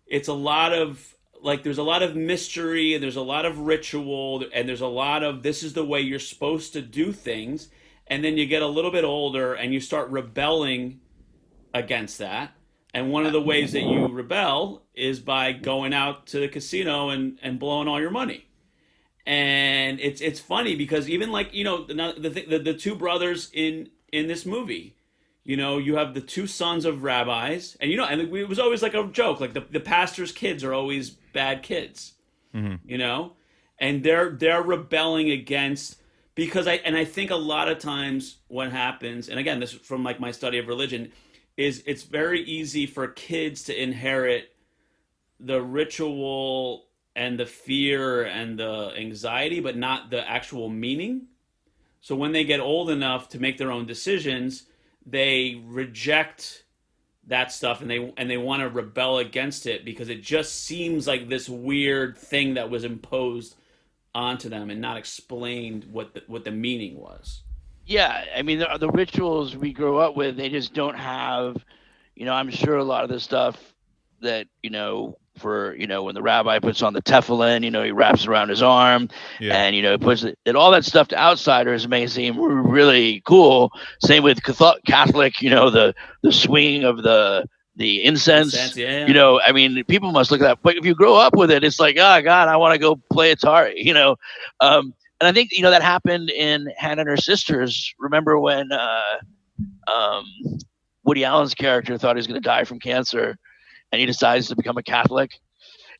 it's a lot of like there's a lot of mystery and there's a lot of ritual and there's a lot of this is the way you're supposed to do things, and then you get a little bit older and you start rebelling against that. And one of the ways that you rebel is by going out to the casino and blowing all your money. And it's funny because even like the two brothers in this movie, you have the two sons of rabbis, and and it was always like a joke, like the pastor's kids are always bad kids, and they're rebelling against because I think a lot of times what happens, and again this is from like my study of religion, is it's very easy for kids to inherit the ritual and the fear and the anxiety, but not the actual meaning. So when they get old enough to make their own decisions, they reject that stuff and they want to rebel against it because it just seems like this weird thing that was imposed onto them and not explained what the meaning was. yeah, I mean the rituals we grow up with, they just don't have. I'm sure a lot of the stuff that for when the rabbi puts on the tefillin, he wraps it around his arm, Yeah. and puts it, that all that stuff to outsiders may seem really cool. Same with Catholic, the swinging of the incense. Yeah. I mean, people must look at that, but if you grow up with it, it's like, oh God, I want to go play Atari. And I think that happened in Hannah and Her Sisters. Remember when Woody Allen's character thought he was going to die from cancer, and he decides to become a Catholic.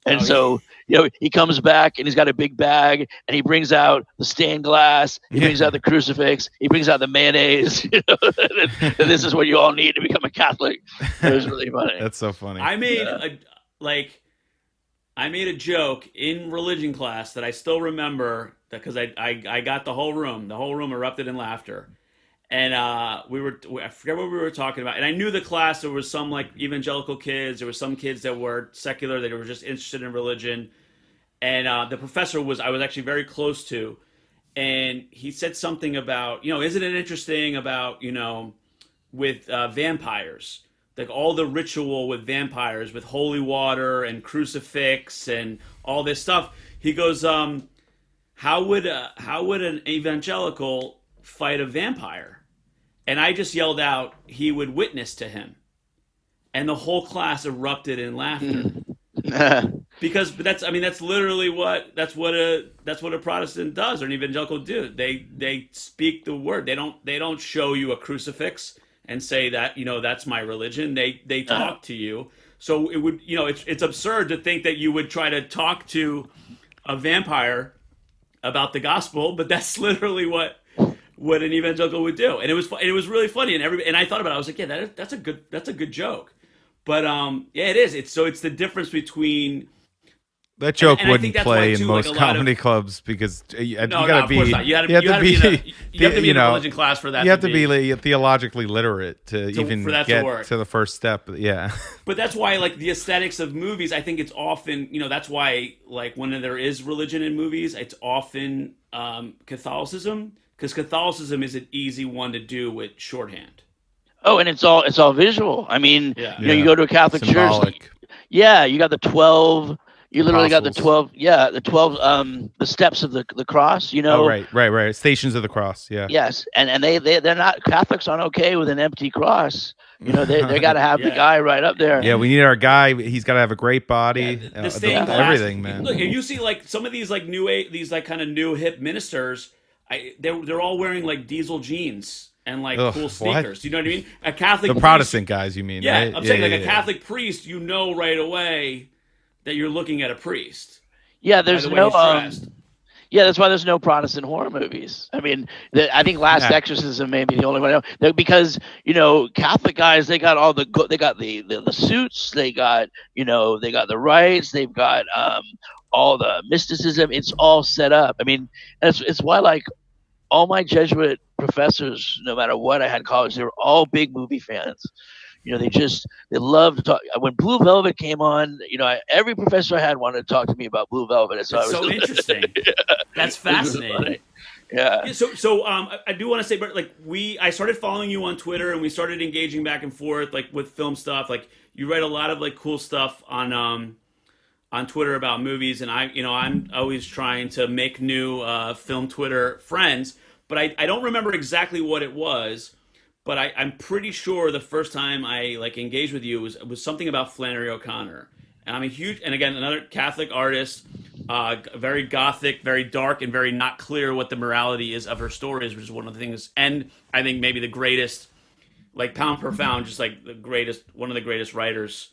And so, he comes back and he's got a big bag and he brings out the stained glass. He brings out the crucifix. He brings out the mayonnaise. And this is what you all need to become a Catholic. It was really funny. That's so funny. I made a joke in religion class that I still remember because I got the whole room. The whole room erupted in laughter. And I forget what we were talking about. And I knew the class, there was some like evangelical kids. There were some kids that were secular, that were just interested in religion. And the professor I was actually very close to. And he said something about, isn't it interesting about, with vampires, like all the ritual with vampires, with holy water and crucifix and all this stuff. He goes, how would an evangelical fight a vampire? And I just yelled out, he would witness to him. And the whole class erupted in laughter. Because that's literally what a Protestant does or an evangelical do. They speak the word. They don't show you a crucifix and say that, that's my religion. They talk to you. So it would, it's absurd to think that you would try to talk to a vampire about the gospel, but that's literally what an evangelical would do. And it was really funny, and I thought about it. I was like, yeah, that's a good joke. But yeah, it is. It's the difference between That joke and I think wouldn't that's play why, in too, most like, a lot comedy of clubs because you no, gotta of course be not. You you have to be you have to be in a know, religion class for that. you have to be theologically literate to for even that to get work. to the first step. Yeah. But that's why, like, the aesthetics of movies, I think it's often, that's why, like, when there is religion in movies, it's often Catholicism, because Catholicism is an easy one to do with shorthand. Oh, and it's all visual. I mean, Yeah. you go to a Catholic church. Symbolic. Yeah, you got the 12. You literally got the Apostles. 12. Yeah, the 12. The steps of the cross. Oh, right. Stations of the Cross. Yeah. Yes, and they're not, Catholics aren't okay with an empty cross. They got to have the Yeah. guy right up there. Yeah, we need our guy. He's got to have a great body. The stained glass, everything, man. Look, if you see, like, some of these, like, these, like, kind of new hip ministers, they're all wearing, like, diesel jeans and, like, Ugh, cool sneakers. what? You know what I mean? A Catholic The priest, Protestant guys, you mean? yeah, right? I'm saying, like, a yeah. Catholic priest, right away that you're looking at a priest. Yeah, By there's the way no. he's dressed. Yeah, that's why there's no Protestant horror movies. I mean, I think Last Exorcism may be the only one because Catholic guys, they got they got the suits, they got they got the rites, they've got all the mysticism. It's all set up. I mean, it's why, like, all my Jesuit professors, no matter what I had in college, they were all big movie fans. They love to talk. When Blue Velvet came on, every professor I had wanted to talk to me about Blue Velvet. It's so interesting. That's fascinating. Yeah. So I do want to say, but, like, I started following you on Twitter, and we started engaging back and forth, like, with film stuff. Like, you write a lot of, like, cool stuff on Twitter about movies, and I'm always trying to make new film Twitter friends, but I don't remember exactly what it was. But I'm pretty sure the first time I, like, engaged with you was something about Flannery O'Connor, and I'm a huge, and again, another Catholic artist, very gothic, very dark, and very not clear what the morality is of her stories, which is one of the things, and I think maybe the greatest, like, pound per pound, just like one of the greatest writers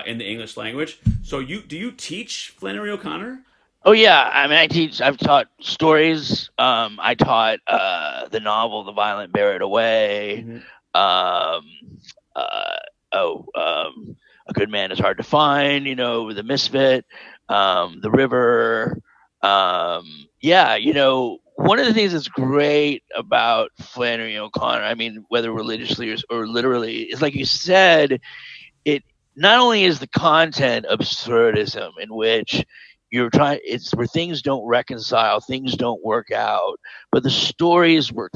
in the English language. So do you teach Flannery O'Connor? Oh yeah, I mean, I've taught stories. I taught the novel "The Violent Bear It Away." Mm-hmm. A Good Man Is Hard to Find. The Misfit, The River. One of the things that's great about Flannery O'Connor, I mean, whether religiously or literally, is, like you said, it not only is the content absurdism, in which it's where things don't reconcile, things don't work out, but the stories work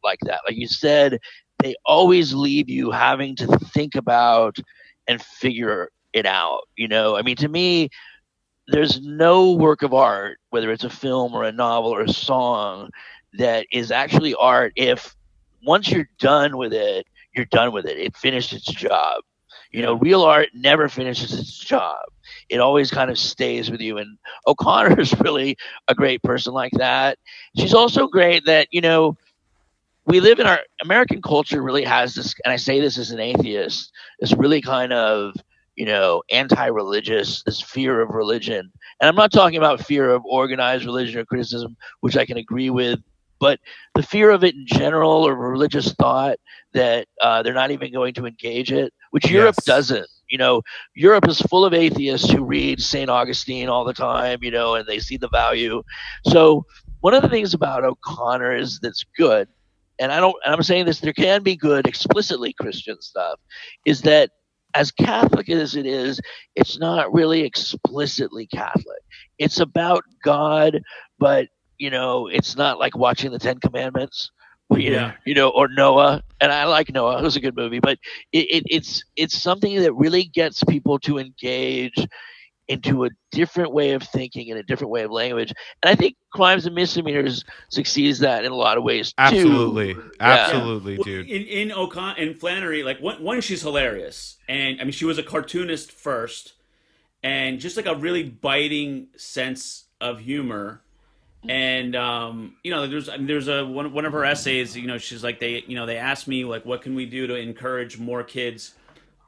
like that. Like you said, they always leave you having to think about and figure it out. I mean, to me, there's no work of art, whether it's a film or a novel or a song, that is actually art if once you're done with it, you're done with it. It finished its job. Real art never finishes its job. It always kind of stays with you. And O'Connor is really a great person like that. She's also great that, we live in our American culture really has this, and I say this as an atheist, this really kind of, anti-religious, this fear of religion. And I'm not talking about fear of organized religion or criticism, which I can agree with, but the fear of it in general, or religious thought that they're not even going to engage it, which Europe doesn't. Europe is full of atheists who read St. Augustine all the time, and they see the value. So one of the things about O'Connor is that's good, and I'm saying this, there can be good explicitly Christian stuff, is that as Catholic as it is, it's not really explicitly Catholic. It's about God, but it's not like watching the Ten Commandments, or Noah. And I like Noah; it was a good movie, but it's something that really gets people to engage into a different way of thinking and a different way of language. And I think Crimes and Misdemeanors succeeds that in a lot of ways too. Absolutely, dude. In Flannery, like, one, she's hilarious, and I mean, she was a cartoonist first, and just, like, a really biting sense of humor. And there's one of her essays. She's like, they asked me, like, what can we do to encourage more kids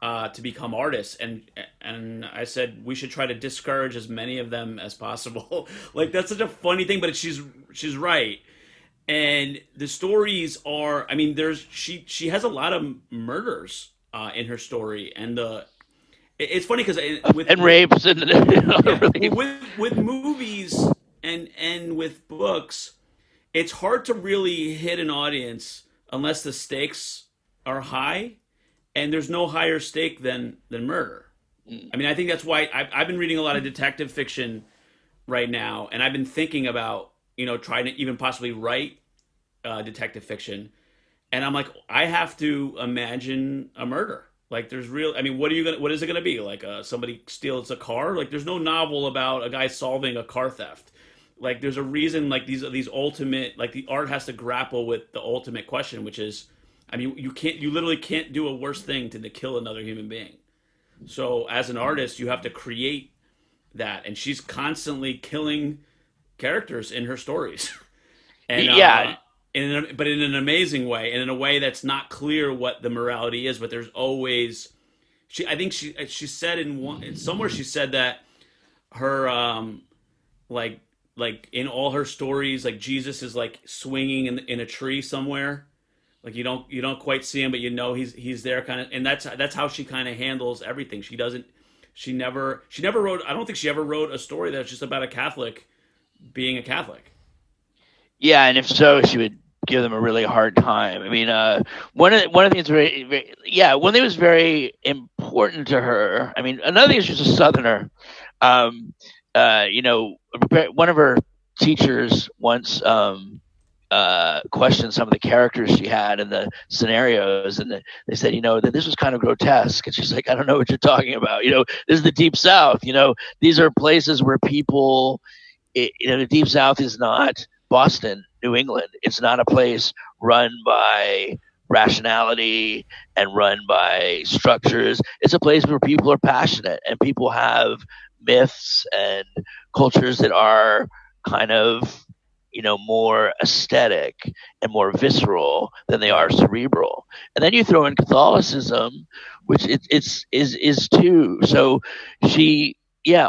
to become artists, and I said we should try to discourage as many of them as possible. Like, that's such a funny thing, but she's right. And the stories are, I mean, she has a lot of murders in her story, and It's funny because and rapes and yeah, really, with movies and with books, it's hard to really hit an audience unless the stakes are high, and there's no higher stake than murder. I mean, I think that's why I've been reading a lot of detective fiction right now, and I've been thinking about trying to even possibly write detective fiction, and I'm like, I have to imagine a murder. Like, there's real. I mean, what is it gonna be? Like, somebody steals a car? Like, there's no novel about a guy solving a car theft. Like, there's a reason. Like, these ultimate. Like, the art has to grapple with the ultimate question, which is, I mean, you literally can't do a worse thing to kill another human being. So, as an artist, you have to create that, and she's constantly killing characters in her stories, and yeah. but in an amazing way, and in a way that's not clear what the morality is. But there's always, I think she said somewhere she said that her like in all her stories, like Jesus is like swinging in a tree somewhere. Like you don't quite see him, but he's there kind of, and that's how she kind of handles everything. She never wrote. I don't think she ever wrote a story that's just about a Catholic being a Catholic. Yeah, and if so, she would give them a really hard time. I mean, one of the things one thing was very important to her. I mean, another thing is she's a Southerner. One of her teachers once questioned some of the characters she had in the scenarios, and they said, that this was kind of grotesque. And she's like, I don't know what you're talking about. This is the Deep South. These are places where people, the Deep South is not Boston, New England. It's not a place run by rationality and run by structures. It's a place where people are passionate and people have myths and cultures that are kind of more aesthetic and more visceral than they are cerebral. And then you throw in Catholicism, which is too. So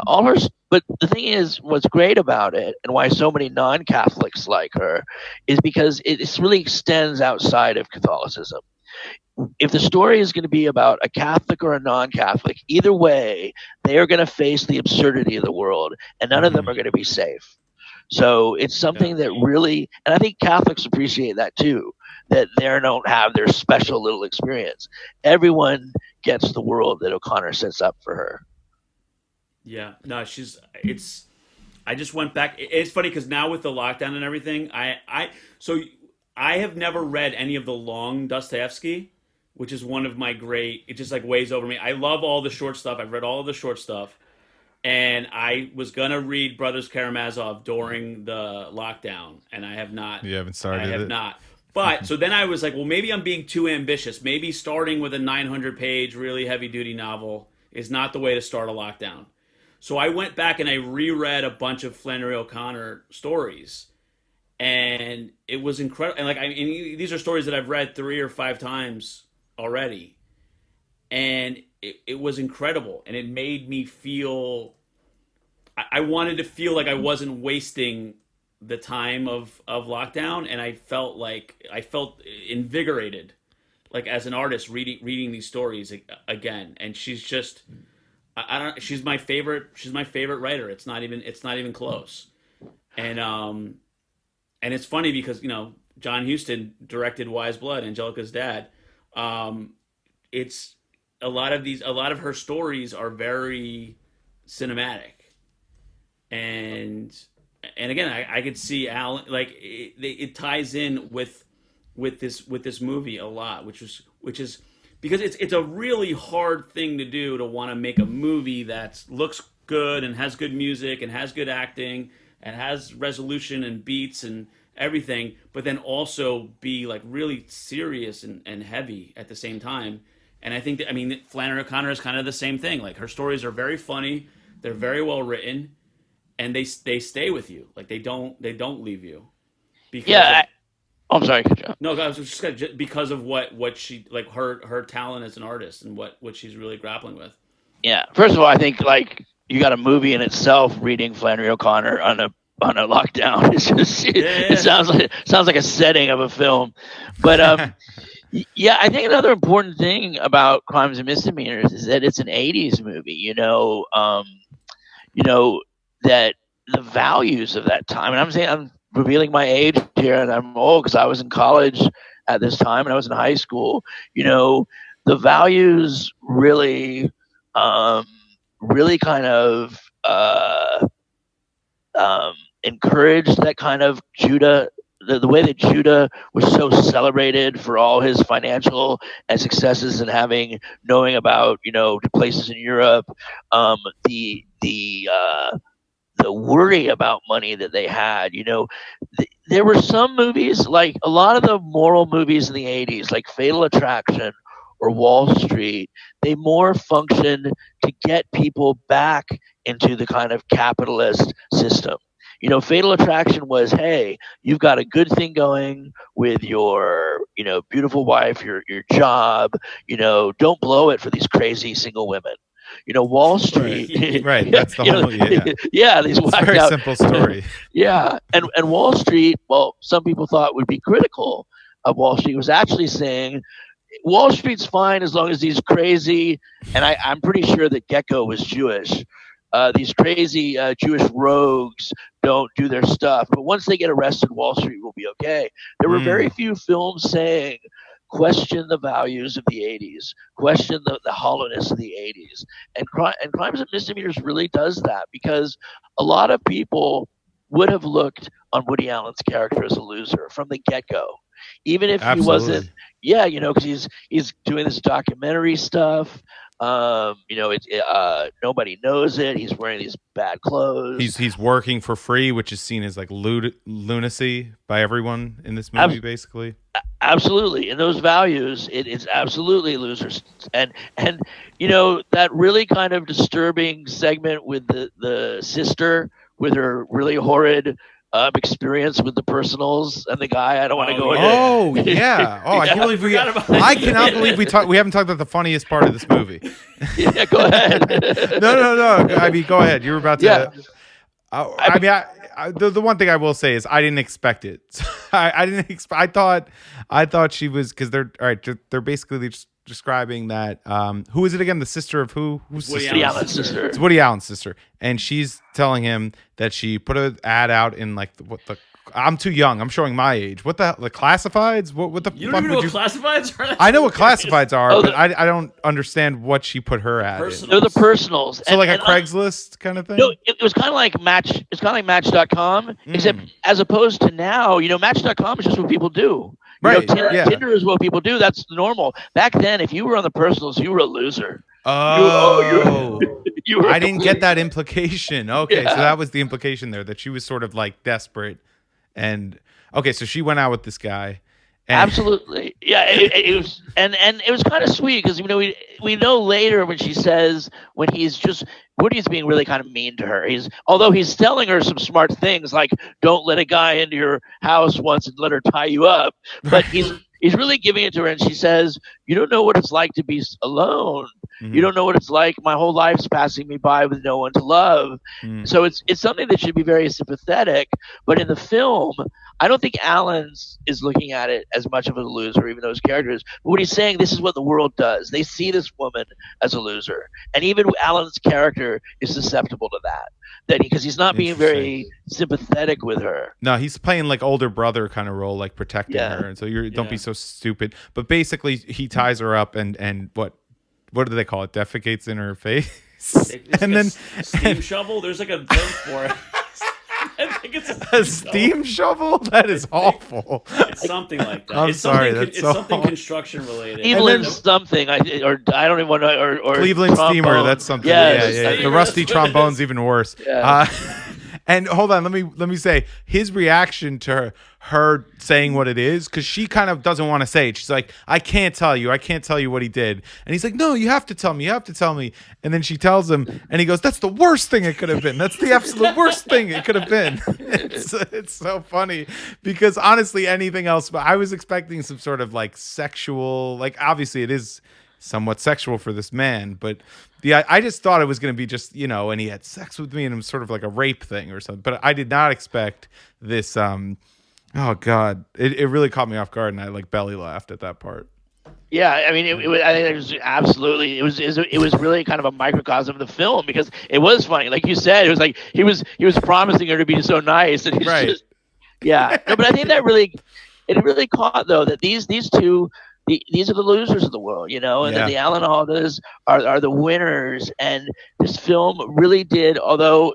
all her. But the thing is, what's great about it, and why so many non-Catholics like her, is because it really extends outside of Catholicism. If the story is going to be about a Catholic or a non-Catholic, either way, they are going to face the absurdity of the world, and none of them are going to be safe. So it's something that really, and I think Catholics appreciate that too, that they don't have their special little experience. Everyone gets the world that O'Connor sets up for her. Yeah, no, I just went back. It's funny because now with the lockdown and everything, so I have never read any of the long Dostoevsky, which is one of my great. It just like weighs over me. I love all the short stuff. I've read all of the short stuff, and I was gonna read Brothers Karamazov during the lockdown, and I have not. You haven't started. I have not. But so then I was like, well, maybe I'm being too ambitious. Maybe starting with a 900-page, really heavy-duty novel is not the way to start a lockdown. So I went back and I reread a bunch of Flannery O'Connor stories, and it was incredible. And these are stories that I've read 3 or 5 times already, and it was incredible. And it made me feel. I wanted to feel like I wasn't wasting the time of lockdown, and I felt invigorated, like as an artist reading these stories again. And she's just. She's my favorite writer. It's not even close. And it's funny because John Huston directed Wise Blood, Angelica's dad. It's a lot of her stories are very cinematic, and again I could see Alan, like it ties in with this movie a lot, which is. Because it's a really hard thing to do, to want to make a movie that looks good and has good music and has good acting and has resolution and beats and everything, but then also be like really serious and heavy at the same time. And I think that, Flannery O'Connor is kind of the same thing. Like, her stories are very funny, they're very well written, and they stay with you. Like, they don't leave you. Because I'm sorry. No, I was just because of what she, like, her talent as an artist and what she's really grappling with. Yeah. First of all, I think like you got a movie in itself reading Flannery O'Connor on a lockdown. It's just it sounds like a setting of a film. But Yeah, I think another important thing about Crimes and Misdemeanors is that it's an '80s movie. You know that the values of that time, and I'm saying I'm revealing my age here, and I'm old because I was in college at this time, and I was in high school. You know, the values um, really kind of encouraged that kind of Judah. The way that Judah was so celebrated for all his financial and successes and knowing about the places in Europe, um, the worry about money that they had. There were some movies, like a lot of the moral movies in the '80s, like Fatal Attraction or Wall Street. They more functioned to get people back into the kind of capitalist system. Fatal Attraction was, hey, you've got a good thing going with your, beautiful wife, your job. Don't blow it for these crazy single women. Wall Street, Right. That's the whole. Yeah. yeah, these It's a whacked very out, simple story. yeah, and Wall Street. Well, some people thought would be critical of Wall Street was actually saying Wall Street's fine as long as these crazy, and I'm pretty sure that Gecko was Jewish. These crazy Jewish rogues don't do their stuff, but once they get arrested, Wall Street will be okay. There were very few films saying question the values of the '80s, question the hollowness of the '80s, and Crimes and Misdemeanors really does that because a lot of people would have looked on Woody Allen's character as a loser from the get-go, even if he wasn't. Yeah, because he's doing this documentary stuff. Nobody knows it. He's wearing these bad clothes. He's working for free, which is seen as like lunacy by everyone in this movie, basically. Absolutely, and those values, it's absolutely losers. And that really kind of disturbing segment with the sister with her really horrid experience with the personals and the guy. I don't want to go into. Oh yeah. Oh, Yeah. I cannot believe we haven't talked about the funniest part of this movie. Yeah, go ahead. No. I mean, go ahead. You were about to. Yeah. The one thing I will say is I didn't expect it. I didn't expect. I thought she was, because they're all right. They're basically just describing that. Who is it again? The sister of who? Who's Woody Allen's sister. It's Woody Allen's sister, and she's telling him that she put an ad out in like I'm too young. I'm showing my age. What the classifieds? What the You fuck don't even know would what classifieds are? I know what classifieds are, but I don't understand what she put her ad in. They're the personals. So like a Craigslist kind of thing? No, it was kind of like Match. It's kind of like Match.com, except as opposed to now, Match.com is just what people do. Right. Tinder is what people do. That's normal. Back then, if you were on the personals, you were a loser. Oh, you were I didn't get that implication. Okay, Yeah. so that was the implication there, that she was sort of like desperate. And okay, so she went out with this guy. And Absolutely, yeah. It was, and it was kind of sweet because we know later when Woody's being really kind of mean to her. Although he's telling her some smart things like don't let a guy into your house once and let her tie you up, but he's really giving it to her, and she says, "You don't know what it's like to be alone. Mm-hmm. You don't know what it's like. My whole life's passing me by with no one to love." So it's something that should be very sympathetic. But in the film, I don't think Alan is looking at it as much of a loser, even though his character is. But what he's saying, this is what the world does. They see this woman as a loser, and even Alan's character is susceptible to that. Because he's not being very sympathetic with her. No, he's playing like older brother kind of role, like protecting her, and so don't be so stupid. But basically, he ties her up and what do they call it? Defecates in her face, and then steam shovel. There's like a term for it. I think it's a steam shovel. That is awful. It's something like that. I'm it's sorry. Something, That's it's something construction related. Cleveland something. I don't even want to. Or Cleveland trombone. Steamer. That's something. Yes. Yeah. The rusty trombone's even worse. Yeah. And hold on, let me say his reaction to her saying what it is, because she kind of doesn't want to say it. She's like, I can't tell you what he did. And he's like, no, you have to tell me. And then she tells him, and he goes, that's the worst thing it could have been. That's the absolute worst thing it could have been. It's so funny, because honestly, anything else, but I was expecting some sort of like sexual, like obviously it is somewhat sexual for this man, but I just thought it was going to be just, and he had sex with me and it was sort of like a rape thing or something, but I did not expect this. Oh God, it really caught me off guard, and I like belly laughed at that part. Yeah, I mean, I think it was absolutely. It was really kind of a microcosm of the film because it was funny, like you said. It was like he was promising her to be so nice, and he's Right. just yeah. No, but I think that really it really caught though that these two. These are the losers of the world, you know, and then Yeah. the Alan Aldas are the winners. And this film really did, although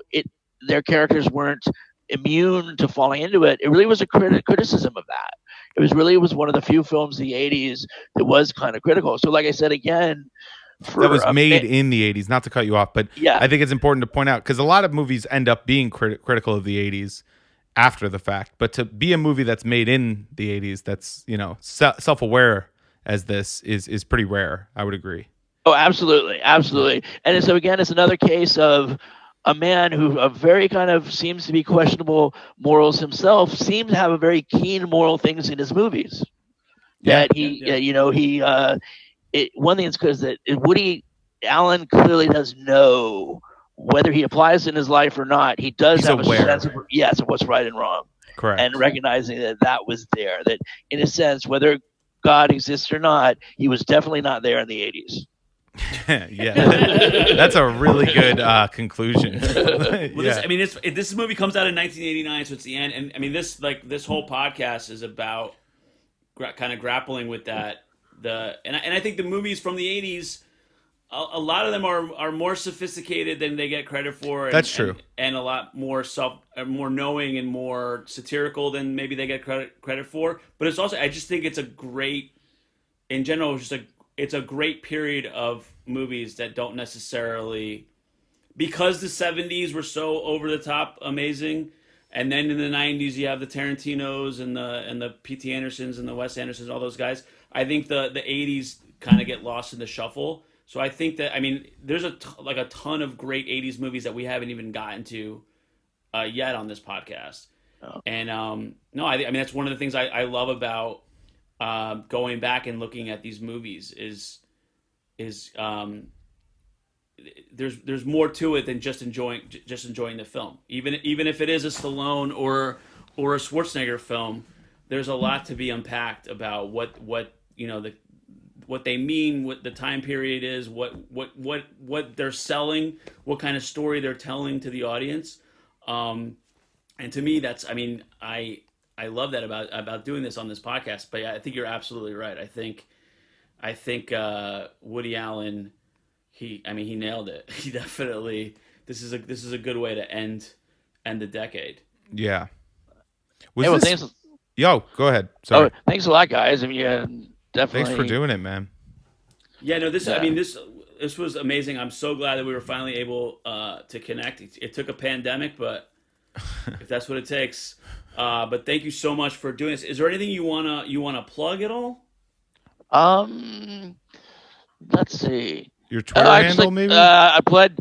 their characters weren't immune to falling into it. It really was a criticism of that. It was one of the few films in the '80s that was kind of critical. So, like I said again, That for was made in the 80s, not to cut you off, but yeah, I think it's important to point out because a lot of movies end up being critical of the 80s after the fact. But to be a movie that's made in the 80s that's, self-aware as this is pretty rare. I would agree. oh, absolutely, absolutely. And so again, it's another case of a man who a very kind of seems to be questionable morals himself, seems to have a very keen moral things in his movies. Yeah. That you know, one thing is because that Woody Allen clearly does know whether he applies in his life or not. He does He's have aware. a sense of yes of what's right and wrong, Correct. and recognizing that was there. That in a sense, whether God exists or not, he was definitely not there in the '80s. Yeah. That's a really good conclusion. Well, this movie comes out in 1989, so it's the end. And I mean, this whole podcast is about kind of grappling with that. And I think the movies from the 80s, a lot of them are more sophisticated than they get credit for. That's true. And a lot more more knowing and more satirical than maybe they get credit for. But it's also, I just think it's a great, in general, it's a great period of movies that don't necessarily, because the 70s were so over the top amazing, and then in the 90s you have the Tarantinos and the P.T. Andersons and the Wes Andersons, all those guys. I think the 80s kind of get lost in the shuffle. So I think that, I mean, there's a ton of great 80s movies that we haven't even gotten to yet on this podcast. Oh. And no, I mean, that's one of the things I love about going back and looking at these movies is there's more to it than just enjoying the film. Even if it is a Stallone or a Schwarzenegger film, there's a lot to be unpacked about what they mean, what the time period is, what they're selling, what kind of story they're telling to the audience. And to me, that's, I mean, I love that about doing this on this podcast. But yeah, I think you're absolutely right. I think Woody Allen, he nailed it. He definitely, this is a good way to end the decade. Yeah. Yo, go ahead. Sorry. Oh, thanks a lot, guys. I mean, yeah, definitely. Thanks for doing it, man. Yeah, no, this was amazing. I'm so glad that we were finally able to connect. It took a pandemic, but if that's what it takes. But thank you so much for doing this. Is there anything you wanna plug at all? Let's see. Your Twitter handle, maybe? I plugged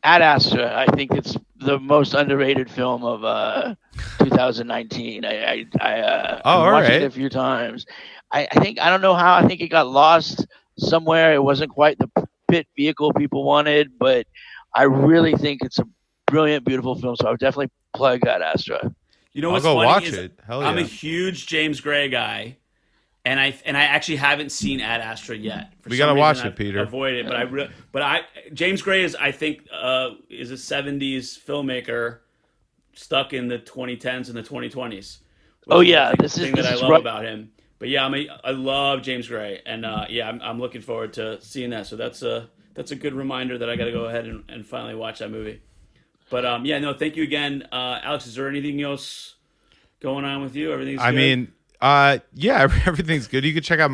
Ad Astra. I think it's the most underrated film of 2019. I watched it a few times. I don't know how. I think it got lost somewhere. It wasn't quite the pit vehicle people wanted, but I really think it's a brilliant, beautiful film. So I would definitely plug Ad Astra. You know I'll what's go funny watch is it. Hell yeah. I'm a huge James Gray guy, and I actually haven't seen Ad Astra yet. We gotta watch it, Peter. Avoid it, but James Gray is, I think, is a '70s filmmaker stuck in the 2010s and the 2020s. Oh yeah, this is the thing that I love about him. But yeah, I love James Gray, and I'm looking forward to seeing that. So that's a good reminder that I got to go ahead and finally watch that movie. But thank you again, Alex. Is there anything else going on with you? Everything's good? I mean, everything's good. You can check out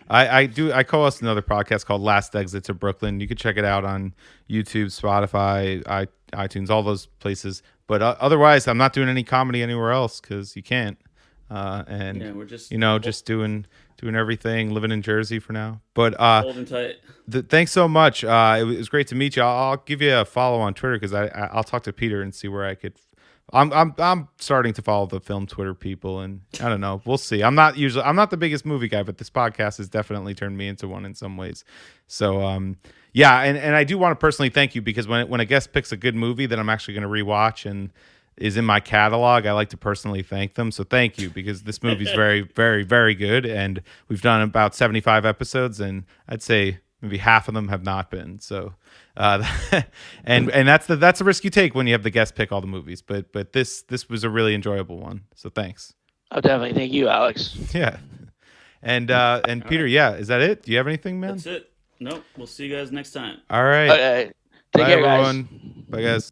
I co-host another podcast called Last Exit to Brooklyn. You can check it out on YouTube, Spotify, iTunes, all those places. But otherwise, I'm not doing any comedy anywhere else because you can't. We're just just doing everything, living in Jersey for now. But holding tight. Thanks so much. It was great to meet you. I'll give you a follow on Twitter because I'll talk to Peter and see where I could. I'm starting to follow the film Twitter people, and I don't know. We'll see. I'm not the biggest movie guy, but this podcast has definitely turned me into one in some ways. So and I do want to personally thank you because when a guest picks a good movie that I'm actually going to rewatch, and is in my catalog, I like to personally thank them. So thank you, because this movie's very, very, very good. And we've done about 75 episodes, and I'd say maybe half of them have not been. So, and that's a risk you take when you have the guest pick all the movies. But this was a really enjoyable one. So thanks. Oh, definitely. Thank you, Alex. Yeah. And Peter, yeah, is that it? Do you have anything, man? That's it. Nope. We'll see you guys next time. All right. Okay. Take Bye, care, guys. everyone. Bye, guys.